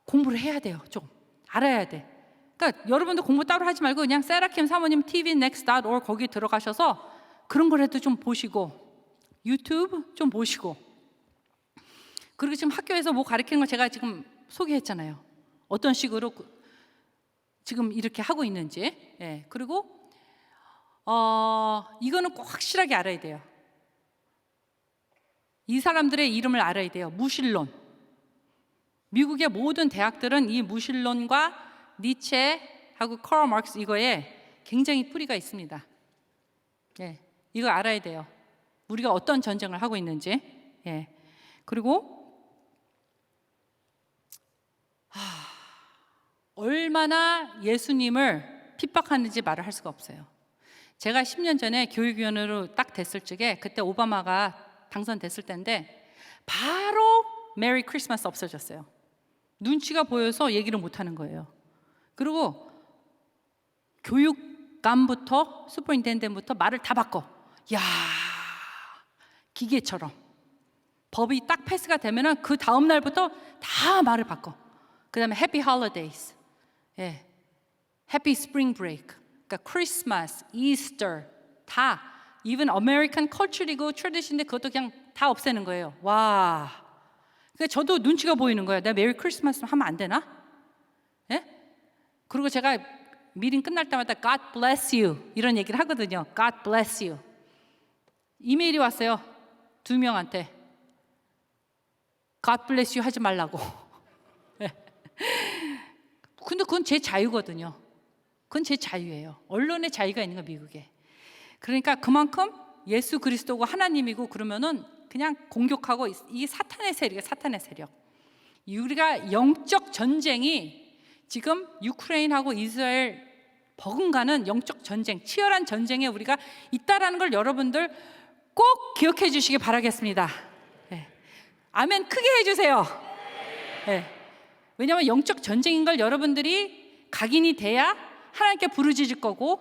공부를 해야 돼요. 좀 알아야 돼. 그러니까 여러분도 공부 따로 하지 말고 그냥 세라킴 사모님 tvnext.org 거기 들어가셔서 그런 거라도 좀 보시고 유튜브 좀 보시고, 그리고 지금 학교에서 뭐 가르치는 거 제가 지금 소개했잖아요. 어떤 식으로 지금 이렇게 하고 있는지. 예. 그리고 이거는 꼭 확실하게 알아야 돼요. 이 사람들의 이름을 알아야 돼요. 무신론. 미국의 모든 대학들은 이 무신론과 니체하고 카럴 마르크스 이거에 굉장히 뿌리가 있습니다. 예, 이거 알아야 돼요. 우리가 어떤 전쟁을 하고 있는지. 예. 그리고 얼마나 예수님을 핍박하는지 말을 할 수가 없어요. 제가 10년 전에 교육위원으로 딱 됐을 적에 그때 오바마가 당선됐을 때인데 바로 메리 크리스마스 없어졌어요. 눈치가 보여서 얘기를 못하는 거예요. 그리고 교육감부터 슈퍼인텐던트부터 말을 다 바꿔. 야, 기계처럼 법이 딱 패스가 되면은 그 다음 날부터 다 말을 바꿔. 그다음에 해피 홀리데이즈, 예, 해피 스프링 브레이크, 그러니까 크리스마스, 이스터 다 even 아메리칸 컬처리고 트래디션인데 그것도 그냥 다 없애는 거예요. 와, 그러니까 저도 눈치가 보이는 거예요. 내가 메리 크리스마스 하면 안 되나? 예? 그리고 제가 미팅 끝날 때마다 God bless you 이런 얘기를 하거든요. God bless you. 이메일이 왔어요. 2명한테 God bless you 하지 말라고. 근데 그건 제 자유거든요. 그건 제 자유예요. 언론의 자유가 있는 거 미국에. 그러니까 그만큼 예수 그리스도고 하나님이고 그러면은 그냥 공격하고 이게 사탄의 세력이에요. 사탄의 세력. 우리가 영적 전쟁이 지금 유크레인하고 이스라엘 버금가는 영적 전쟁, 치열한 전쟁에 우리가 있다라는 걸 여러분들 꼭 기억해 주시기 바라겠습니다. 네. 아멘 크게 해주세요. 네. 왜냐하면 영적 전쟁인 걸 여러분들이 각인이 돼야 하나님께 부르짖을 거고,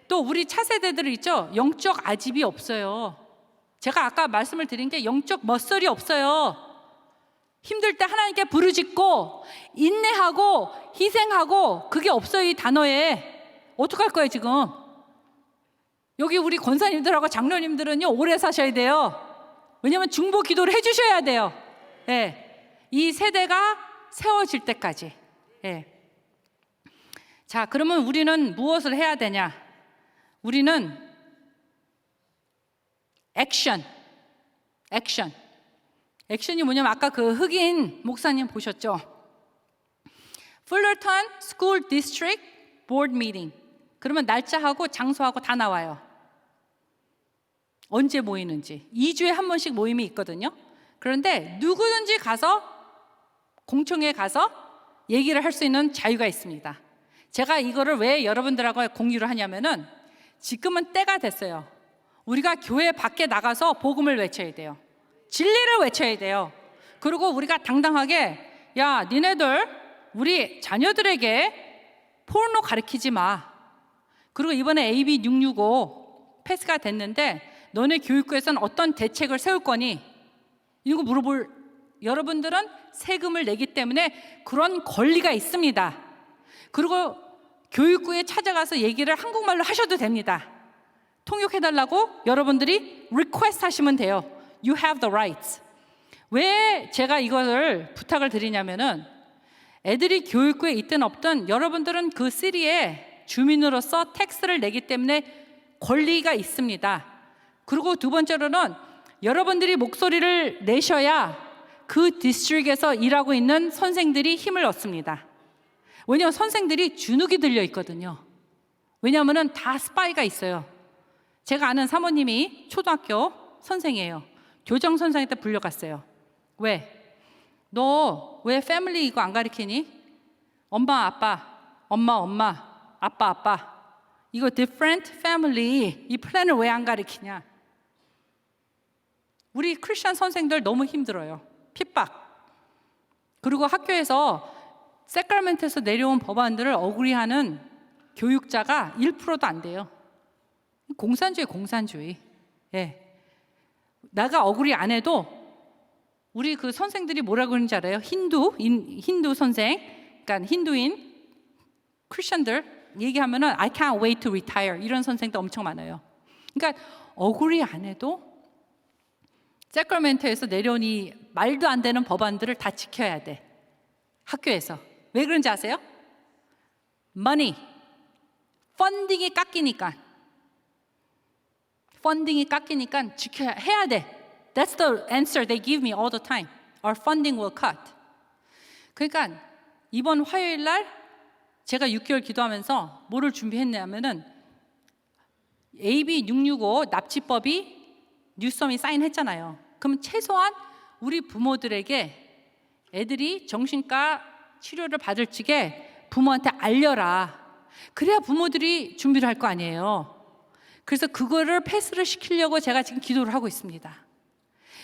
또 우리 차세대들 있죠, 영적 아집이 없어요. 제가 아까 말씀을 드린 게 영적 머슬이 없어요. 힘들 때 하나님께 부르짖고 인내하고 희생하고, 그게 없어요. 이 단어에. 어떡할 거예요 지금? 여기 우리 권사님들하고 장로님들은요 오래 사셔야 돼요. 왜냐하면 중보 기도를 해주셔야 돼요. 예. 이 세대가 세워질 때까지. 예. 자, 그러면 우리는 무엇을 해야 되냐? 우리는 액션이 뭐냐면 아까 그 흑인 목사님 보셨죠? Fullerton School District Board Meeting. 그러면 날짜하고 장소하고 다 나와요. 언제 모이는지. 2주에 한 번씩 모임이 있거든요. 그런데 누구든지 가서 공청회에 가서 얘기를 할 수 있는 자유가 있습니다. 제가 이거를 왜 여러분들하고 공유를 하냐면은 지금은 때가 됐어요. 우리가 교회 밖에 나가서 복음을 외쳐야 돼요. 진리를 외쳐야 돼요. 그리고 우리가 당당하게, 야, 니네들 우리 자녀들에게 포르노 가르치지 마. 그리고 이번에 AB 665 패스가 됐는데 너네 교육부에서는 어떤 대책을 세울 거니? 이거 물어볼, 여러분들은 세금을 내기 때문에 그런 권리가 있습니다. 그리고 교육부에 찾아가서 얘기를 한국말로 하셔도 됩니다. 통역해달라고 여러분들이 리퀘스트 하시면 돼요. You have the rights. 왜 제가 이것을 부탁을 드리냐면은, 애들이 교육부에 있든 없든 여러분들은 그 시리에 주민으로서 텍스를 내기 때문에 권리가 있습니다. 그리고 두 번째로는 여러분들이 목소리를 내셔야 그 디스트릭에서 일하고 있는 선생들이 힘을 얻습니다. 왜냐하면 선생들이 주눅이 들려 있거든요. 왜냐하면 다 스파이가 있어요. 제가 아는 사모님이 초등학교 선생이에요. 교정 선생한테 불려갔어요. 왜? 너 왜 패밀리 이거 안 가르치니? 엄마 아빠, 엄마 아빠, 이거 different family 이 플랜을 왜 안 가르치냐? 우리 크리스천 선생들 너무 힘들어요. 핍박. 그리고 학교에서 세크라멘트에서 내려온 법안들을 어그리하는 교육자가 1%도 안 돼요. 공산주의. 예. 내가 어그리 안 해도 우리 그 선생들이 뭐라고 그러는지 알아요? 힌두 선생, 그러니까 힌두인 크리스천들 얘기하면은 I can't wait to retire 이런 선생도 엄청 많아요. 그러니까 어그리 안 해도 세크라멘토에서 내려온 이 말도 안 되는 법안들을 다 지켜야 돼. 학교에서. 왜 그런지 아세요? money, 펀딩이 깎이니까 지켜야 해야 돼. That's the answer they give me all the time. Our funding will cut. 그러니까 이번 화요일 날 제가 6개월 기도하면서 뭐를 준비했냐면은 AB 665 납치법이 뉴섬이 사인했잖아요. 그럼 최소한 우리 부모들에게 애들이 정신과 치료를 받을 적에 부모한테 알려라. 그래야 부모들이 준비를 할 거 아니에요. 그래서 그거를 패스를 시키려고 제가 지금 기도를 하고 있습니다.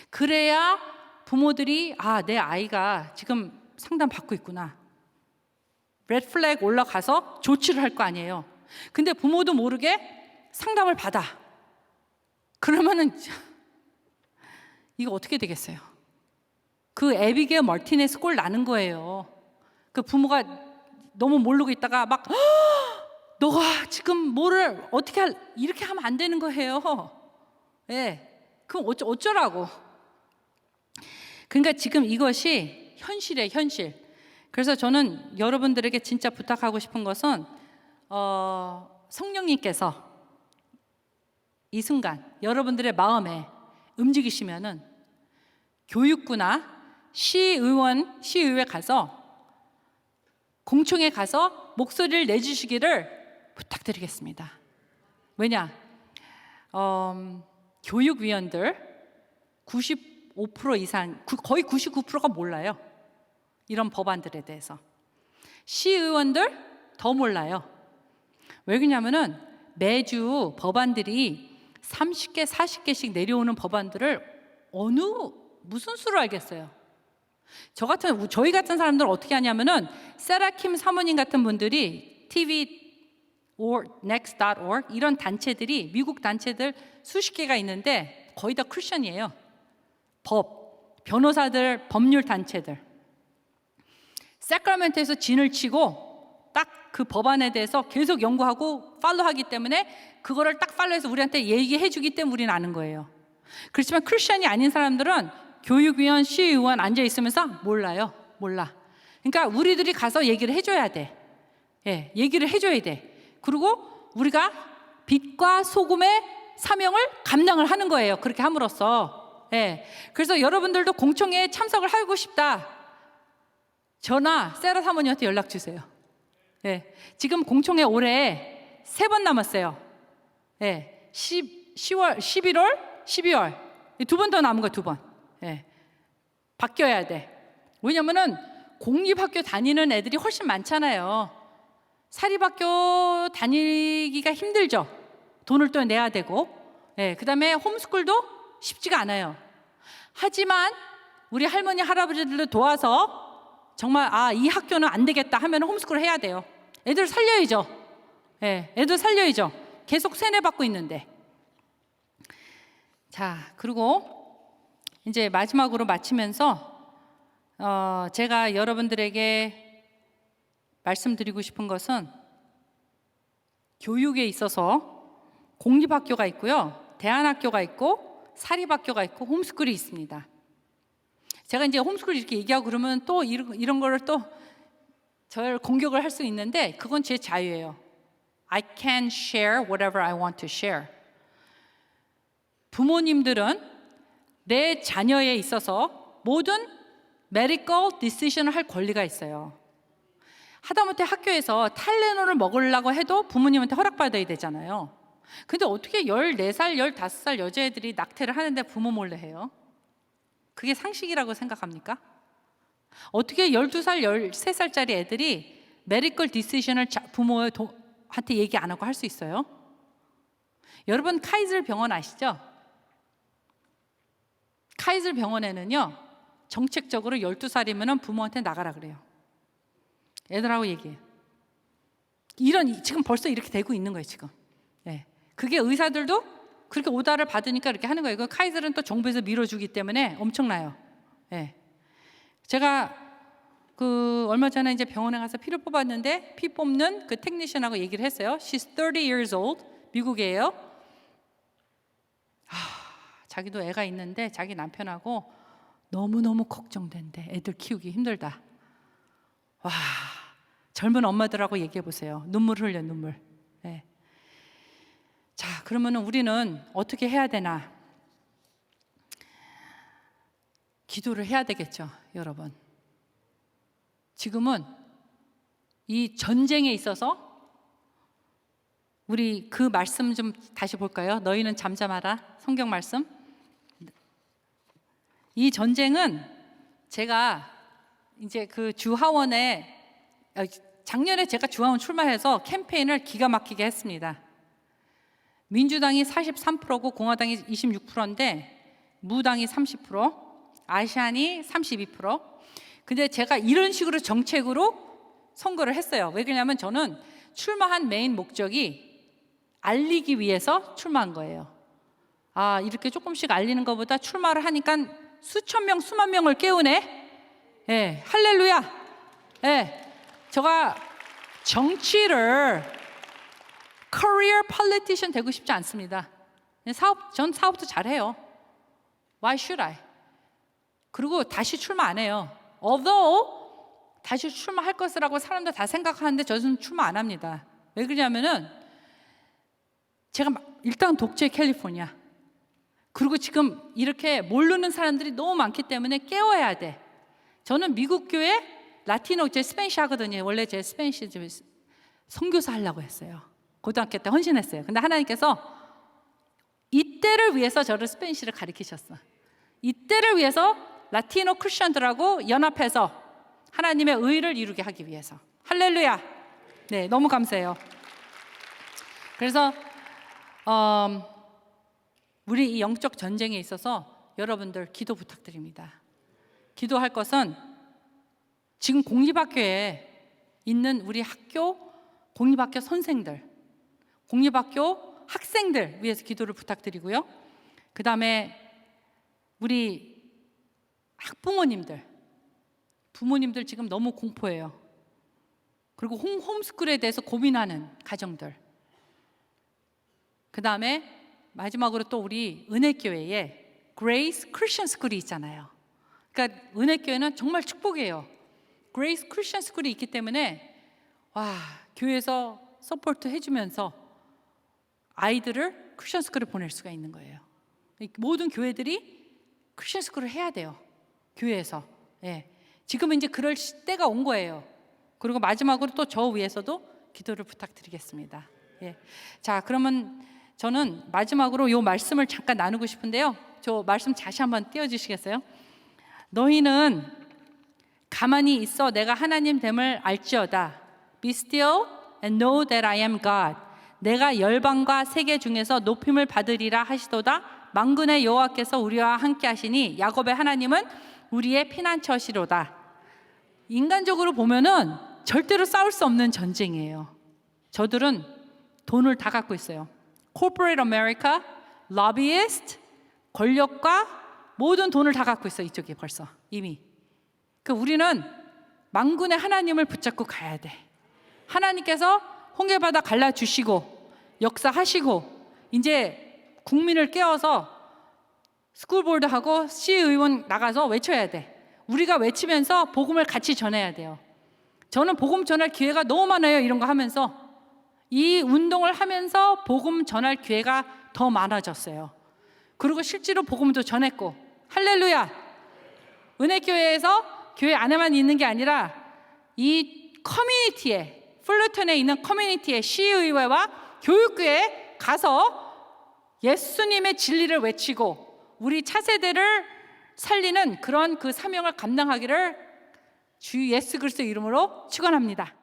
그래야 부모들이 내 아이가 지금 상담 받고 있구나. 레드 플래그 올라가서 조치를 할 거 아니에요. 근데 부모도 모르게 상담을 받아. 그러면은 이거 어떻게 되겠어요? 그 에비게일 멀티네스 꼴 나는 거예요. 그 부모가 너무 모르고 있다가 막 너가 지금 뭐를 어떻게 이렇게 하면 안 되는 거예요. 예. 그럼 어쩌라고. 그러니까 지금 이것이 현실이에요, 현실. 그래서 저는 여러분들에게 진짜 부탁하고 싶은 것은 성령님께서 이 순간 여러분들의 마음에 움직이시면은 교육부나 시의회 가서 공청회 가서 목소리를 내주시기를 부탁드리겠습니다. 왜냐? 교육위원들 95% 이상, 거의 99%가 몰라요. 이런 법안들에 대해서. 시의원들 더 몰라요. 왜 그러냐면은 매주 법안들이 30개, 40개씩 내려오는 법안들을 무슨 수로 알겠어요? 저희 같은 사람들은 어떻게 하냐면은 세라킴 사모님 같은 분들이 TV.next.org 이런 단체들이 미국 단체들 수십 개가 있는데 거의 다 크리스천이에요. 변호사들, 법률 단체들. 세크라멘토에서 진을 치고 딱 그 법안에 대해서 계속 연구하고 팔로우하기 때문에 그거를 딱 팔로우해서 우리한테 얘기해 주기 때문에 우리는 아는 거예요. 그렇지만 크리스천이 아닌 사람들은 교육위원, 시의원 앉아 있으면서 몰라. 그러니까 우리들이 가서 얘기를 해줘야 돼. 예, 얘기를 해줘야 돼. 그리고 우리가 빛과 소금의 사명을 감당을 하는 거예요. 그렇게 함으로써. 예, 그래서 여러분들도 공청회에 참석을 하고 싶다. 저나 세라 사모님한테 연락 주세요. 예, 지금 공청회 올해 3번 남았어요. 예, 10월, 11월, 12월 2번 더 남은 거예요. 2번. 예, 바뀌어야 돼. 왜냐면은 공립학교 다니는 애들이 훨씬 많잖아요. 사립학교 다니기가 힘들죠. 돈을 또 내야 되고. 예, 그다음에 홈스쿨도 쉽지가 않아요. 하지만 우리 할머니 할아버지들도 도와서 정말 이 학교는 안 되겠다 하면 홈스쿨을 해야 돼요. 애들 살려야죠. 예, 애들 살려야죠. 계속 세뇌받고 있는데. 자, 그리고 이제 마지막으로 마치면서 제가 여러분들에게 말씀드리고 싶은 것은 교육에 있어서 공립학교가 있고요, 대안학교가 있고 사립학교가 있고 홈스쿨이 있습니다. 제가 이제 홈스쿨 이렇게 얘기하고 그러면 또 이런 거를 또 저를 공격을 할 수 있는데 그건 제 자유예요. I can share whatever I want to share. 부모님들은 내 자녀에 있어서 모든 medical decision을 할 권리가 있어요. 하다못해 학교에서 탈레놀을 먹으려고 해도 부모님한테 허락받아야 되잖아요. 근데 어떻게 14살, 15살 여자애들이 낙태를 하는데 부모 몰래 해요? 그게 상식이라고 생각합니까? 어떻게 12살, 13살짜리 애들이 메디컬 디시전을 부모한테 얘기 안 하고 할 수 있어요? 여러분 카이즐 병원 아시죠? 카이즐 병원에는요 정책적으로 12살이면 부모한테 나가라 그래요. 애들하고 얘기해요. 지금 벌써 이렇게 되고 있는 거예요 지금. 네. 그게 의사들도 그렇게 오다를 받으니까 이렇게 하는 거예요. 그 카이즐은 또 정부에서 밀어주기 때문에 엄청나요. 네. 제가 얼마 전에 이제 병원에 가서 피를 뽑았는데 피 뽑는 그 테크니션하고 얘기를 했어요. She's 30 years old. 미국이에요. 자기도 애가 있는데 자기 남편하고 너무너무 걱정된대. 애들 키우기 힘들다. 와, 젊은 엄마들하고 얘기해 보세요. 눈물 흘려 눈물. 네. 자, 그러면 우리는 어떻게 해야 되나? 기도를 해야 되겠죠, 여러분. 지금은 이 전쟁에 있어서 우리 그 말씀 좀 다시 볼까요? 너희는 잠잠하라. 성경 말씀. 이 전쟁은 제가 이제 그 주하원에 작년에 제가 주하원 출마해서 캠페인을 기가 막히게 했습니다. 민주당이 43%고 공화당이 26%인데 무당이 30%, 아시안이 32%. 근데 제가 이런 식으로 정책으로 선거를 했어요. 왜 그러냐면 저는 출마한 메인 목적이 알리기 위해서 출마한 거예요. 이렇게 조금씩 알리는 것보다 출마를 하니까 수천 명, 수만 명을 깨우네. 예, 할렐루야. 예, 제가 정치를 career politician 되고 싶지 않습니다. 전 사업도 잘해요. Why should I? 그리고 다시 출마 안 해요. Although 다시 출마할 것이라고 사람들 다 생각하는데 저는 출마 안 합니다. 왜 그러냐면은 제가 일단 독재 캘리포니아. 그리고 지금 이렇게 모르는 사람들이 너무 많기 때문에 깨워야 돼. 저는 미국 교회 라티노 제 스페니쉬 하거든요. 원래 제 스페니쉬 선교사 하려고 했어요. 고등학교 때 헌신했어요. 근데 하나님께서 이때를 위해서 저를 스페니쉬를 가르치셨어. 이때를 위해서 라티노 크리스천들하고 연합해서 하나님의 의를 이루게 하기 위해서. 할렐루야. 네, 너무 감사해요. 그래서 우리 이 영적 전쟁에 있어서 여러분들 기도 부탁드립니다. 기도할 것은 지금 공립학교에 있는 우리 학교, 공립학교 선생들, 공립학교 학생들 위해서 기도를 부탁드리고요. 그 다음에 우리 학부모님들, 부모님들 지금 너무 공포해요. 그리고 홈스쿨에 대해서 고민하는 가정들. 그 다음에 마지막으로 또 우리 은혜교회에 그레이스 크리스천 스쿨이 있잖아요. 그러니까 은혜교회는 정말 축복이에요. 그레이스 크리스천 스쿨이 있기 때문에 교회에서 서포트 해주면서 아이들을 크리스천 스쿨에 보낼 수가 있는 거예요. 모든 교회들이 크리스천 스쿨을 해야 돼요. 교회에서. 예. 지금은 이제 그럴 때가 온 거예요. 그리고 마지막으로 또 저 위해서도 기도를 부탁드리겠습니다. 예. 자, 그러면 저는 마지막으로 이 말씀을 잠깐 나누고 싶은데요. 저 말씀 다시 한번 띄워주시겠어요? 너희는 가만히 있어 내가 하나님 됨을 알지어다. Be still and know that I am God. 내가 열방과 세계 중에서 높임을 받으리라 하시도다. 만군의 여호와께서 우리와 함께 하시니 야곱의 하나님은 우리의 피난처시로다. 인간적으로 보면은 절대로 싸울 수 없는 전쟁이에요. 저들은 돈을 다 갖고 있어요. Corporate America, lobbyist, 권력과 모든 돈을 다 갖고 있어. 이쪽에 벌써 이미. 우리는 만군의 하나님을 붙잡고 가야 돼. 하나님께서 홍해바다 갈라주시고 역사하시고 이제 국민을 깨워서 스쿨보드하고 시의원 나가서 외쳐야 돼. 우리가 외치면서 복음을 같이 전해야 돼요. 저는 복음 전할 기회가 너무 많아요. 이런 거 하면서 이 운동을 하면서 복음 전할 기회가 더 많아졌어요. 그리고 실제로 복음도 전했고 할렐루야. 은혜교회에서 교회 안에만 있는 게 아니라 이 커뮤니티에 풀루턴에 있는 커뮤니티의 시의회와 교육교회에 가서 예수님의 진리를 외치고 우리 차세대를 살리는 그런 그 사명을 감당하기를 주 예수 그리스도 이름으로 축원합니다.